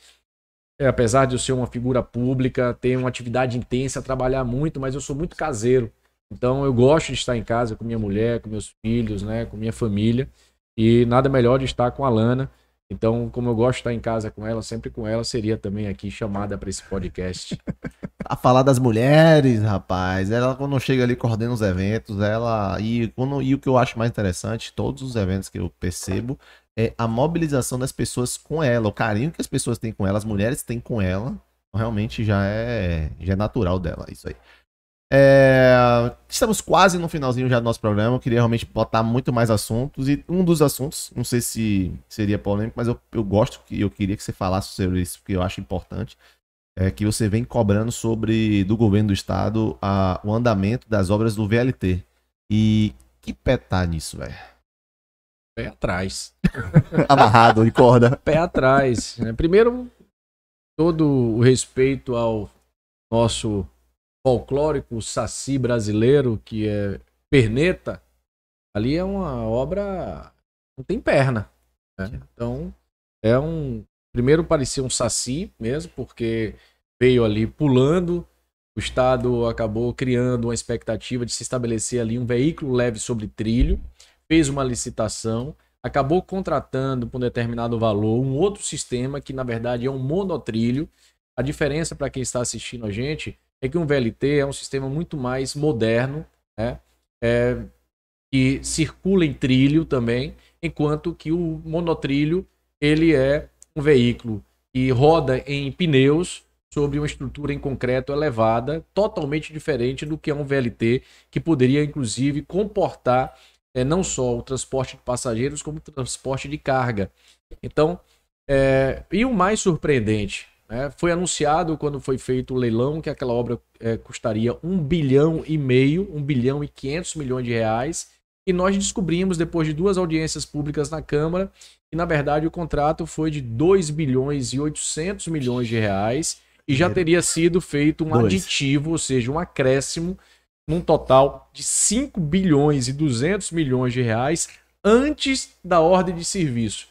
apesar de eu ser uma figura pública, ter uma atividade intensa, trabalhar muito, mas eu sou muito caseiro. Então eu gosto de estar em casa com minha mulher, com meus filhos, né, com minha família. E nada melhor de estar com a Alana. Então, como eu gosto de estar em casa com ela, sempre com ela, seria também aqui chamada para esse podcast. A falar das mulheres, rapaz, ela quando chega ali coordena os eventos, e o que eu acho mais interessante, todos os eventos que eu percebo, é a mobilização das pessoas com ela, o carinho que as pessoas têm com ela, as mulheres têm com ela, realmente já é natural dela, isso aí. Estamos quase no finalzinho já do nosso programa. Eu queria realmente botar muito mais assuntos. E um dos assuntos, não sei se seria polêmico, mas eu queria que você falasse sobre isso, porque eu acho importante. É que você vem cobrando do governo do estado o andamento das obras do VLT. E que pé tá nisso, velho? Pé atrás. Amarrado de corda. Pé atrás. Né? Primeiro, todo o respeito ao nosso folclórico saci brasileiro, que é perneta, ali é uma obra não tem perna, né? Então primeiro parecia um saci mesmo, porque veio ali pulando, o estado acabou criando uma expectativa de se estabelecer ali um veículo leve sobre trilho, fez uma licitação, acabou contratando por um determinado valor um outro sistema que na verdade é um monotrilho. A diferença para quem está assistindo a gente é que um VLT é um sistema muito mais moderno, né? Que circula em trilho também, enquanto que o monotrilho ele é um veículo que roda em pneus sobre uma estrutura em concreto elevada, totalmente diferente do que é um VLT, que poderia inclusive comportar não só o transporte de passageiros, como o transporte de carga. Então, e o mais surpreendente, foi anunciado quando foi feito o leilão que aquela obra custaria 1,5 bilhão, 1 bilhão e 500 milhões de reais. E nós descobrimos, depois de 2 audiências públicas na Câmara, que na verdade o contrato foi de 2 bilhões e 800 milhões de reais e já teria sido feito um aditivo, ou seja, um acréscimo num total de 5 bilhões e 200 milhões de reais antes da ordem de serviço.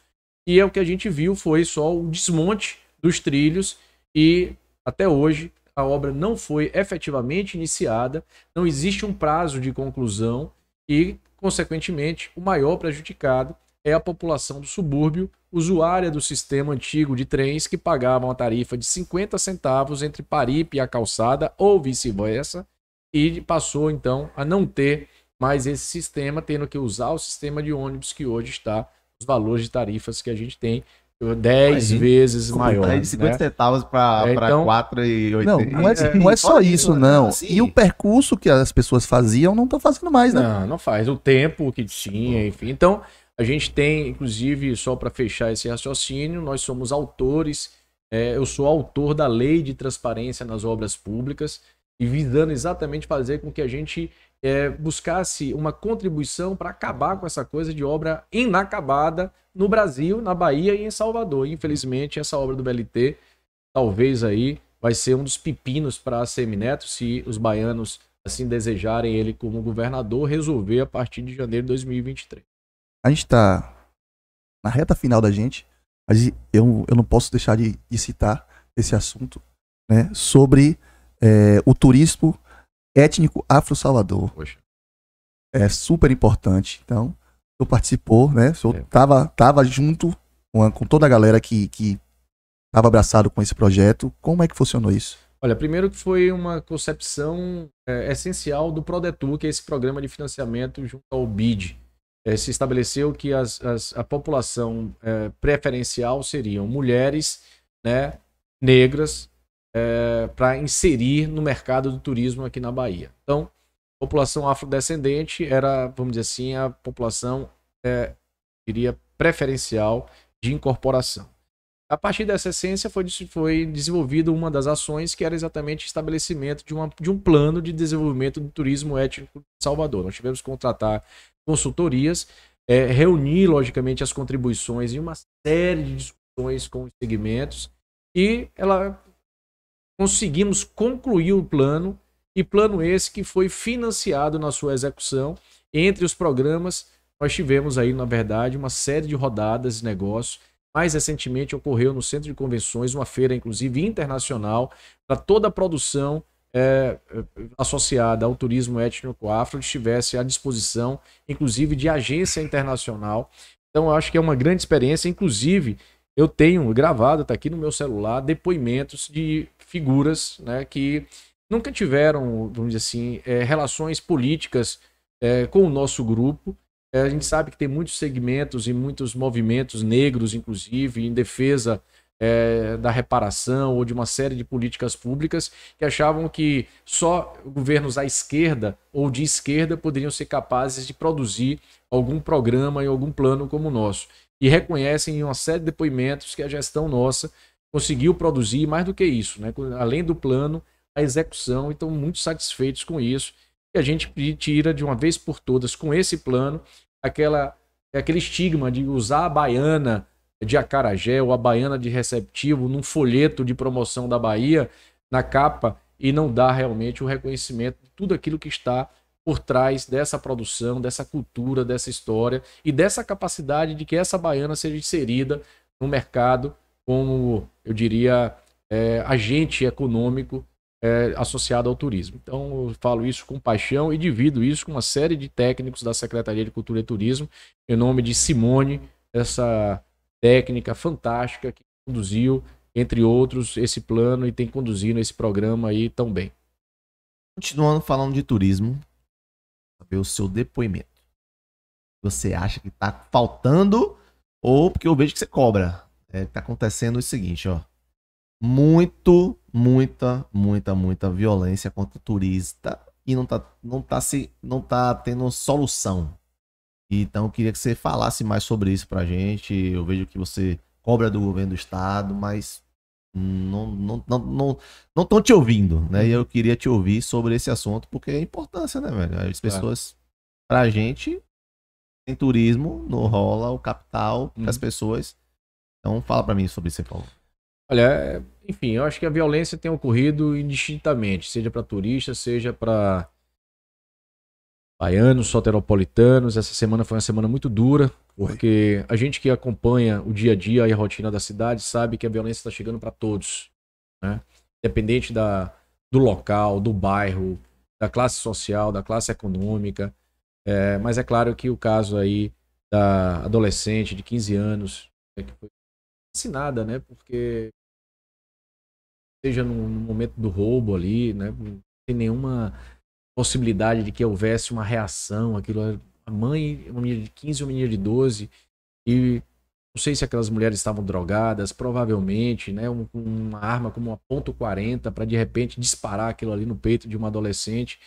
E é o que a gente viu foi só o desmonte dos trilhos e até hoje a obra não foi efetivamente iniciada, não existe um prazo de conclusão e, consequentemente, o maior prejudicado é a população do subúrbio, usuária do sistema antigo de trens que pagavam a tarifa de 50 centavos entre Paripe e a calçada ou vice-versa e passou então a não ter mais esse sistema, tendo que usar o sistema de ônibus que hoje está os valores de tarifas que a gente tem 10 vezes maior. De 50 centavos para então, 4,80. Não é só isso, não. Assim. E o percurso que as pessoas faziam não estão fazendo mais, né? Não faz. O tempo que tinha, enfim. Então, a gente tem, inclusive, só para fechar esse raciocínio, nós somos autores, eu sou autor da Lei de Transparência nas Obras Públicas, e visando exatamente fazer com que a gente buscasse uma contribuição para acabar com essa coisa de obra inacabada no Brasil, na Bahia e em Salvador. Infelizmente, essa obra do BLT talvez aí vai ser um dos pepinos para a Semineto, se os baianos assim desejarem ele como governador, resolver a partir de janeiro de 2023. A gente está na reta final da gente, mas eu não posso deixar de citar esse assunto, né, sobre o turismo étnico Afro-Salvador. Poxa. É super importante. Então, o senhor participou, né? O senhor tava junto com toda a galera que estava abraçado com esse projeto. Como é que funcionou isso? Olha, primeiro que foi uma concepção essencial do Prodetur, que é esse programa de financiamento junto ao BID. Se estabeleceu que a população preferencial seriam mulheres, né, negras, para inserir no mercado do turismo aqui na Bahia. Então, a população afrodescendente era, vamos dizer assim, a população, diria, preferencial de incorporação. A partir dessa essência foi desenvolvida uma das ações que era exatamente o estabelecimento de um plano de desenvolvimento do turismo étnico de Salvador. Nós tivemos que contratar consultorias, reunir, logicamente, as contribuições em uma série de discussões com os segmentos e conseguimos concluir o plano, e plano esse que foi financiado na sua execução. Entre os programas, nós tivemos aí, na verdade, uma série de rodadas de negócios. Mais recentemente ocorreu no Centro de Convenções uma feira, inclusive internacional, para toda a produção associada ao turismo étnico afro estivesse à disposição, inclusive de agência internacional. Então, eu acho que é uma grande experiência. Inclusive, eu tenho gravado, está aqui no meu celular, depoimentos de figuras, né, que nunca tiveram, vamos dizer assim, relações políticas com o nosso grupo. A gente sabe que tem muitos segmentos e muitos movimentos negros, inclusive, em defesa da reparação ou de uma série de políticas públicas que achavam que só governos à esquerda ou de esquerda poderiam ser capazes de produzir algum programa e algum plano como o nosso. E reconhecem em uma série de depoimentos que a gestão nossa conseguiu produzir mais do que isso, né? Além do plano, a execução, e estão muito satisfeitos com isso. E a gente tira de uma vez por todas, com esse plano, aquele estigma de usar a baiana de acarajé ou a baiana de receptivo num folheto de promoção da Bahia na capa e não dar realmente o reconhecimento de tudo aquilo que está por trás dessa produção, dessa cultura, dessa história e dessa capacidade de que essa baiana seja inserida no mercado como, eu diria, agente econômico associado ao turismo. Então, eu falo isso com paixão e divido isso com uma série de técnicos da Secretaria de Cultura e Turismo, em nome de Simone, essa técnica fantástica que conduziu, entre outros, esse plano e tem conduzido esse programa aí tão bem. Continuando falando de turismo, saber o seu depoimento. Você acha que tá faltando ou porque eu vejo que você cobra? Tá acontecendo o seguinte, ó. Muita violência contra o turista e não tá tendo solução. Então eu queria que você falasse mais sobre isso pra gente. Eu vejo que você cobra do governo do estado, mas não estão te ouvindo, né? E eu queria te ouvir sobre esse assunto, porque é importância, né, velho? As pessoas, pra gente, sem turismo, não rola o capital das pessoas. Então fala pra mim sobre isso, Paulo. Olha, enfim, eu acho que a violência tem ocorrido indistintamente, seja para turistas, seja para baianos, soteropolitanos. Essa semana foi uma semana muito dura, porque a gente que acompanha o dia a dia e a rotina da cidade sabe que a violência está chegando para todos, né? Independente do local, do bairro, da classe social, da classe econômica. Mas é claro que o caso aí da adolescente de 15 anos, que foi assassinada, né? Porque seja no momento do roubo ali, né? Não tem nenhuma possibilidade de que houvesse uma reação. Aquilo, a mãe, uma menina de 15 e uma menina de 12, e não sei se aquelas mulheres estavam drogadas, provavelmente, né? Uma arma como uma .40 para de repente disparar aquilo ali no peito de uma adolescente.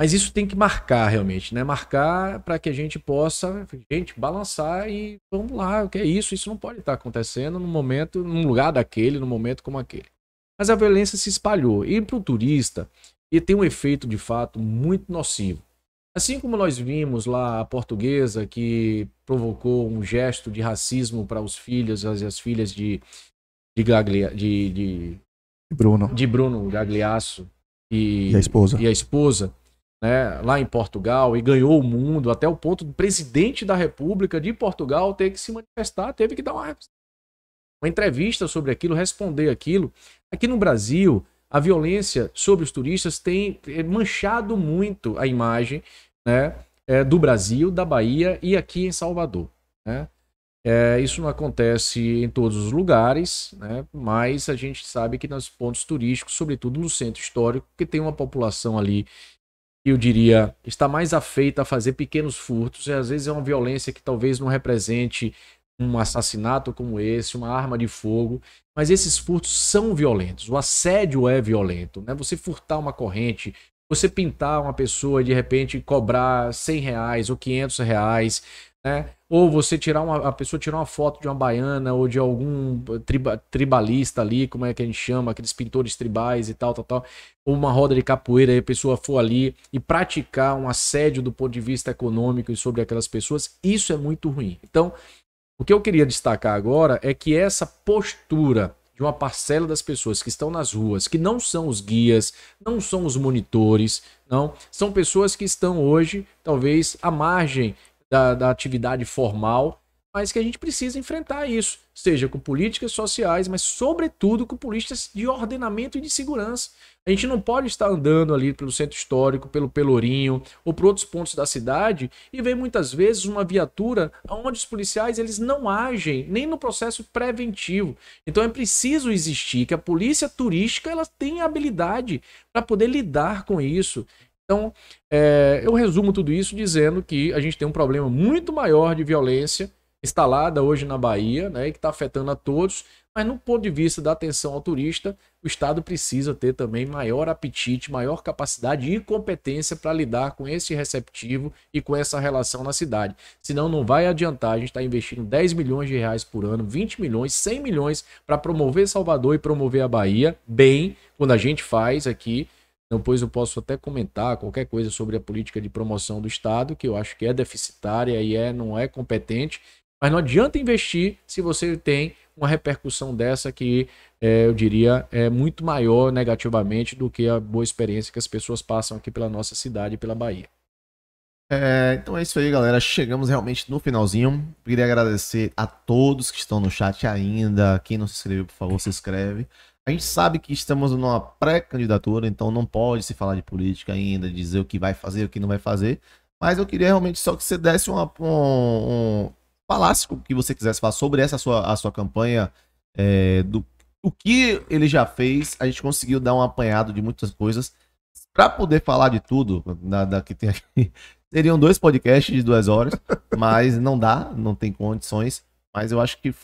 Mas isso tem que marcar realmente, né? Marcar para que a gente possa, balançar e vamos lá, o que é isso? Isso não pode estar acontecendo num momento, num lugar daquele, num momento como aquele. Mas a violência se espalhou. E para o turista, e tem um efeito de fato muito nocivo. Assim como nós vimos lá a portuguesa que provocou um gesto de racismo para os filhos e as filhas de Bruno Gagliasso e a esposa, né, lá em Portugal, e ganhou o mundo até o ponto do presidente da República de Portugal ter que se manifestar, teve que dar uma entrevista sobre aquilo, responder aquilo. Aqui no Brasil, a violência sobre os turistas tem manchado muito a imagem, né, do Brasil, da Bahia e aqui em Salvador, né? Isso não acontece em todos os lugares, né? Mas a gente sabe que nos pontos turísticos, sobretudo no centro histórico, que tem uma população ali, eu diria, está mais afeita a fazer pequenos furtos, e às vezes é uma violência que talvez não represente um assassinato como esse, uma arma de fogo, mas esses furtos são violentos, o assédio é violento, né? Você furtar uma corrente, você pintar uma pessoa e de repente cobrar R$100 ou R$500, né? Ou você a pessoa tirar uma foto de uma baiana ou de algum tribalista ali, como é que a gente chama, aqueles pintores tribais e tal, ou uma roda de capoeira e a pessoa for ali e praticar um assédio do ponto de vista econômico e sobre aquelas pessoas, isso é muito ruim. Então, o que eu queria destacar agora é que essa postura de uma parcela das pessoas que estão nas ruas, que não são os guias, não são os monitores, não, são pessoas que estão hoje, talvez, à margem da atividade formal, mas que a gente precisa enfrentar isso, seja com políticas sociais, mas sobretudo com políticas de ordenamento e de segurança. A gente não pode estar andando ali pelo centro histórico, pelo Pelourinho ou por outros pontos da cidade e ver muitas vezes uma viatura onde os policiais eles não agem nem no processo preventivo. Então é preciso existir que a polícia turística ela tenha habilidade para poder lidar com isso. Então, eu resumo tudo isso dizendo que a gente tem um problema muito maior de violência instalada hoje na Bahia, né, e que está afetando a todos, mas no ponto de vista da atenção ao turista, o Estado precisa ter também maior apetite, maior capacidade e competência para lidar com esse receptivo e com essa relação na cidade. Senão não vai adiantar a gente estar investindo R$10 milhões por ano, 20 milhões, 100 milhões para promover Salvador e promover a Bahia bem, quando a gente faz aqui. Depois eu posso até comentar qualquer coisa sobre a política de promoção do Estado, que eu acho que é deficitária e não é competente, mas não adianta investir se você tem uma repercussão dessa que eu diria é muito maior negativamente do que a boa experiência que as pessoas passam aqui pela nossa cidade e pela Bahia. Então é isso aí, galera. Chegamos realmente no finalzinho. Queria agradecer a todos que estão no chat ainda. Quem não se inscreveu, por favor, se inscreve. A gente sabe que estamos numa pré-candidatura, então não pode se falar de política ainda, dizer o que vai fazer, o que não vai fazer. Mas eu queria realmente só que você desse falasse o que você quisesse falar sobre a sua campanha, o que ele já fez. A gente conseguiu dar um apanhado de muitas coisas. Para poder falar de tudo, que tem aqui, seriam 2 podcasts de 2 horas, mas não dá, não tem condições. Mas eu acho que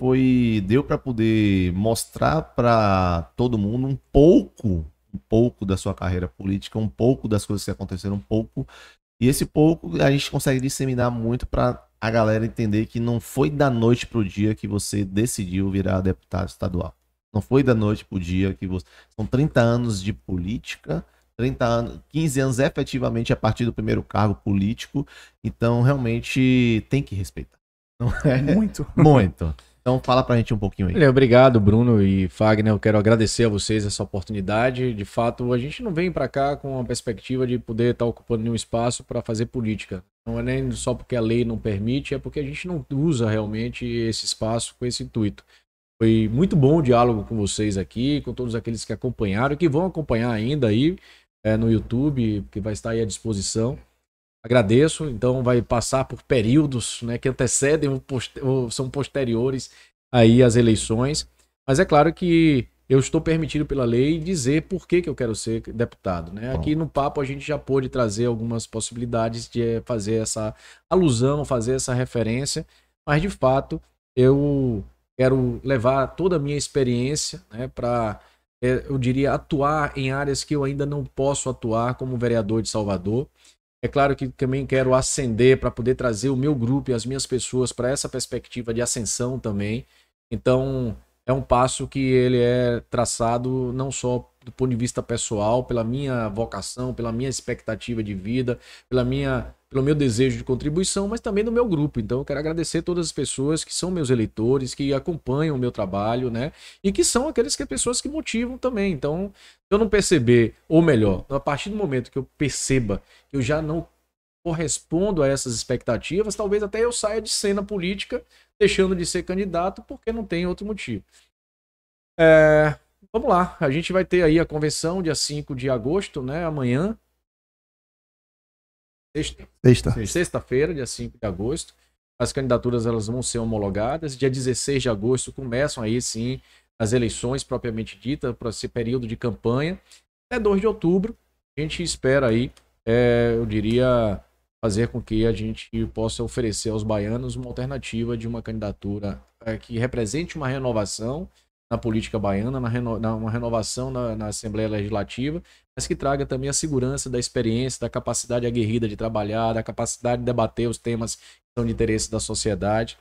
deu para poder mostrar para todo mundo um pouco da sua carreira política, um pouco das coisas que aconteceram, um pouco. E esse pouco a gente consegue disseminar muito para a galera entender que não foi da noite pro dia que você decidiu virar deputado estadual. Não foi da noite pro dia que você... São 30 anos de política, 15 anos efetivamente a partir do primeiro cargo político. Então, realmente, tem que respeitar. Não é? Muito. Muito. Então fala pra gente um pouquinho aí. Olha, obrigado, Bruno e Fagner. Eu quero agradecer a vocês essa oportunidade. De fato, a gente não vem para cá com a perspectiva de poder estar ocupando nenhum espaço para fazer política. Não é nem só porque a lei não permite, é porque a gente não usa realmente esse espaço com esse intuito. Foi muito bom o diálogo com vocês aqui, com todos aqueles que acompanharam e que vão acompanhar ainda aí no YouTube, que vai estar aí à disposição. Agradeço, então vai passar por períodos, né, que antecedem ou são posteriores aí às eleições, mas é claro que eu estou permitido pela lei dizer por que eu quero ser deputado, né? Aqui no papo a gente já pôde trazer algumas possibilidades de fazer essa alusão, fazer essa referência, mas de fato eu quero levar toda a minha experiência, né, para, eu diria, atuar em áreas que eu ainda não posso atuar como vereador de Salvador. É claro que também quero ascender para poder trazer o meu grupo e as minhas pessoas para essa perspectiva de ascensão também. Então, é um passo que ele é traçado não só do ponto de vista pessoal, pela minha vocação, pela minha expectativa de vida, pelo meu desejo de contribuição, mas também do meu grupo. Então, eu quero agradecer todas as pessoas que são meus eleitores, que acompanham o meu trabalho, né? E que são aquelas pessoas que motivam também. Então, se eu não perceber, ou melhor, a partir do momento que eu perceba que eu já não correspondo a essas expectativas, talvez até eu saia de cena política, deixando de ser candidato, porque não tem outro motivo. Vamos lá, a gente vai ter aí a convenção dia 5 de agosto, né? Amanhã. Sexta-feira, dia 5 de agosto. As candidaturas elas vão ser homologadas. Dia 16 de agosto começam aí sim as eleições propriamente ditas, para esse período de campanha. Até 2 de outubro, a gente espera aí, eu diria, fazer com que a gente possa oferecer aos baianos uma alternativa de uma candidatura que represente uma renovação na política baiana, uma renovação na Assembleia Legislativa, mas que traga também a segurança da experiência, da capacidade aguerrida de trabalhar, da capacidade de debater os temas que são de interesse da sociedade.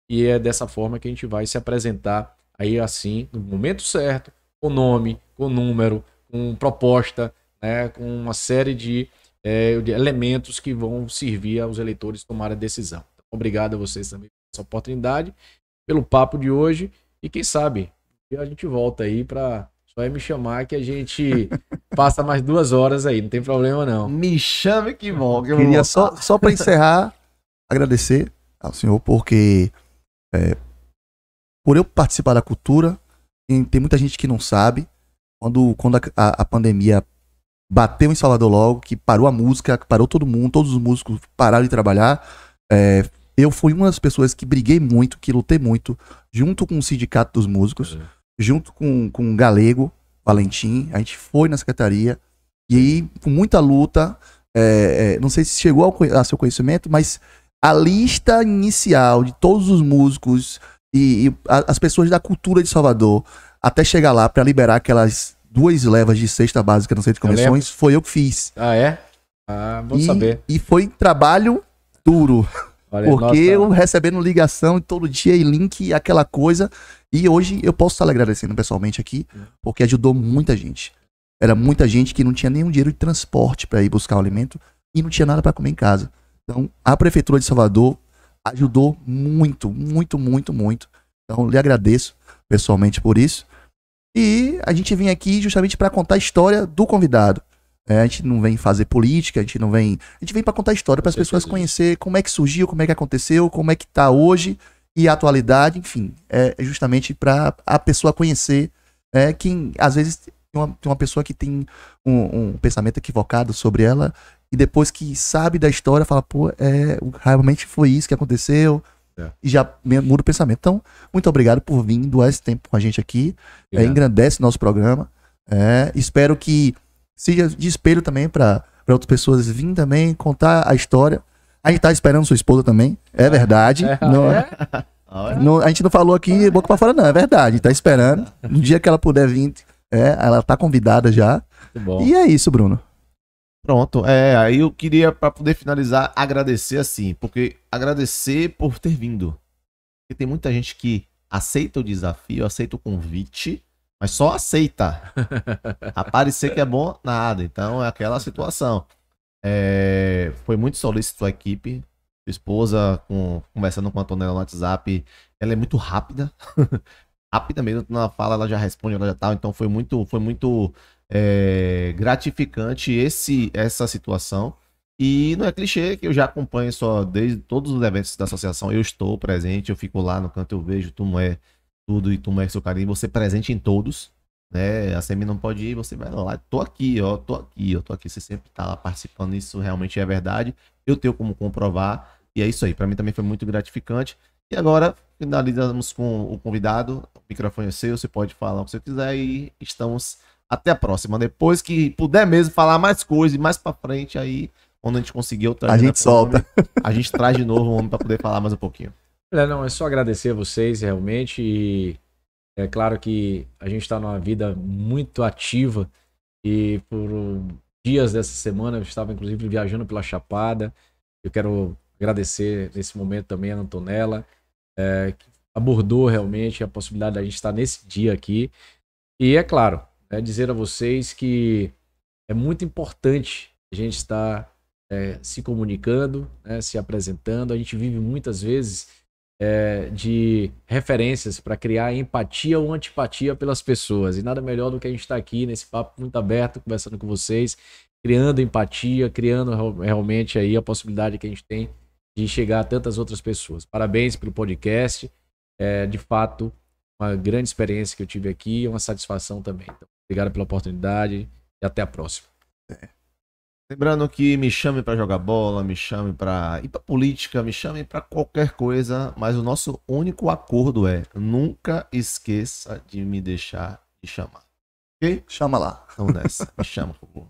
E é dessa forma que a gente vai se apresentar aí assim, no momento certo, com nome, com número, com proposta, né, com uma série de elementos que vão servir aos eleitores tomarem a decisão. Então, obrigado a vocês também por essa oportunidade, pelo papo de hoje, e quem sabe a gente volta aí para só me chamar que a gente passa mais 2 horas aí, não tem problema não. Me chame que bom. Queria só para encerrar, agradecer ao senhor, porque por eu participar da cultura, tem muita gente que não sabe, quando a pandemia bateu em Salvador logo, que parou a música, que parou todo mundo, todos os músicos pararam de trabalhar, eu fui uma das pessoas que briguei muito, que lutei muito, junto com o Sindicato dos Músicos, junto com o Galego, Valentim, a gente foi na secretaria, e aí, com muita luta, não sei se chegou a seu conhecimento, mas a lista inicial de todos os músicos e as pessoas da cultura de Salvador, até chegar lá para liberar aquelas 2 levas de cesta básica no centro de convenções, foi eu que fiz. Ah, é? Ah, vou saber. E foi trabalho duro. Olha, porque eu recebendo ligação todo dia e link e aquela coisa. E hoje eu posso estar agradecendo pessoalmente aqui, porque ajudou muita gente. Era muita gente que não tinha nenhum dinheiro de transporte para ir buscar o alimento e não tinha nada para comer em casa. Então, a Prefeitura de Salvador ajudou muito, muito, muito, muito. Então, lhe agradeço pessoalmente por isso. E a gente vem aqui justamente para contar a história do convidado. A gente não vem fazer política, a gente vem para contar a história, para as pessoas conhecer como é que surgiu, como é que aconteceu, como é que tá hoje e a atualidade, enfim, é justamente para a pessoa conhecer, quem às vezes tem uma pessoa que tem um pensamento equivocado sobre ela e depois que sabe da história fala, pô, realmente foi isso que aconteceu. E já muda o pensamento. Então, muito obrigado por vir doar esse tempo com a gente aqui. Engrandece nosso programa. Espero que seja de espelho também para outras pessoas virem também contar a história. A gente tá esperando sua esposa também. É verdade. A gente não falou aqui boca para fora, não. É verdade. A gente tá esperando. No dia que ela puder vir, ela tá convidada já. E é isso, Bruno. Pronto, aí eu queria, para poder finalizar, agradecer assim, porque agradecer por ter vindo. Porque tem muita gente que aceita o desafio, aceita o convite, mas só aceita. Aparecer que é bom, nada. Então é aquela situação. Foi muito solícito a equipe, esposa, conversando com a Antonella no WhatsApp, ela é muito rápida. Rápida mesmo, quando ela fala, ela já responde, ela já tal. Então foi muito gratificante essa situação. E não é clichê que eu já acompanho só desde todos os eventos da associação. Eu estou presente, eu fico lá no canto, eu vejo, tu não é tudo e tu não é seu carinho. Você presente em todos, né? A Semi não pode ir, você vai lá. Tô aqui, ó, tô aqui, eu tô aqui. Você sempre tá lá participando, isso realmente é verdade. Eu tenho como comprovar. E é isso aí, para mim também foi muito gratificante. E agora finalizamos com o convidado. O microfone é seu, você pode falar o que você quiser e estamos até a próxima. Depois que puder mesmo falar mais coisas e mais para frente aí, quando a gente conseguir outra A gente solta. a gente traz de novo o homem para poder falar mais um pouquinho. Não, é só agradecer a vocês realmente e é claro que a gente está numa vida muito ativa e por dias dessa semana eu estava inclusive viajando pela Chapada. Eu quero agradecer nesse momento também a Antonella, que abordou realmente a possibilidade da gente estar nesse dia aqui. E é claro, dizer a vocês que é muito importante a gente estar se comunicando, né, se apresentando. A gente vive muitas vezes de referências para criar empatia ou antipatia pelas pessoas. E nada melhor do que a gente estar aqui nesse papo muito aberto, conversando com vocês, criando empatia, criando realmente aí a possibilidade que a gente tem de chegar a tantas outras pessoas. Parabéns pelo podcast. De fato, uma grande experiência que eu tive aqui e uma satisfação também. Então, obrigado pela oportunidade e até a próxima. Lembrando que me chame para jogar bola, me chame para ir para política, me chame para qualquer coisa, mas o nosso único acordo é nunca esqueça de me deixar de chamar. Ok? Chama lá. Então nessa, me chama, por favor.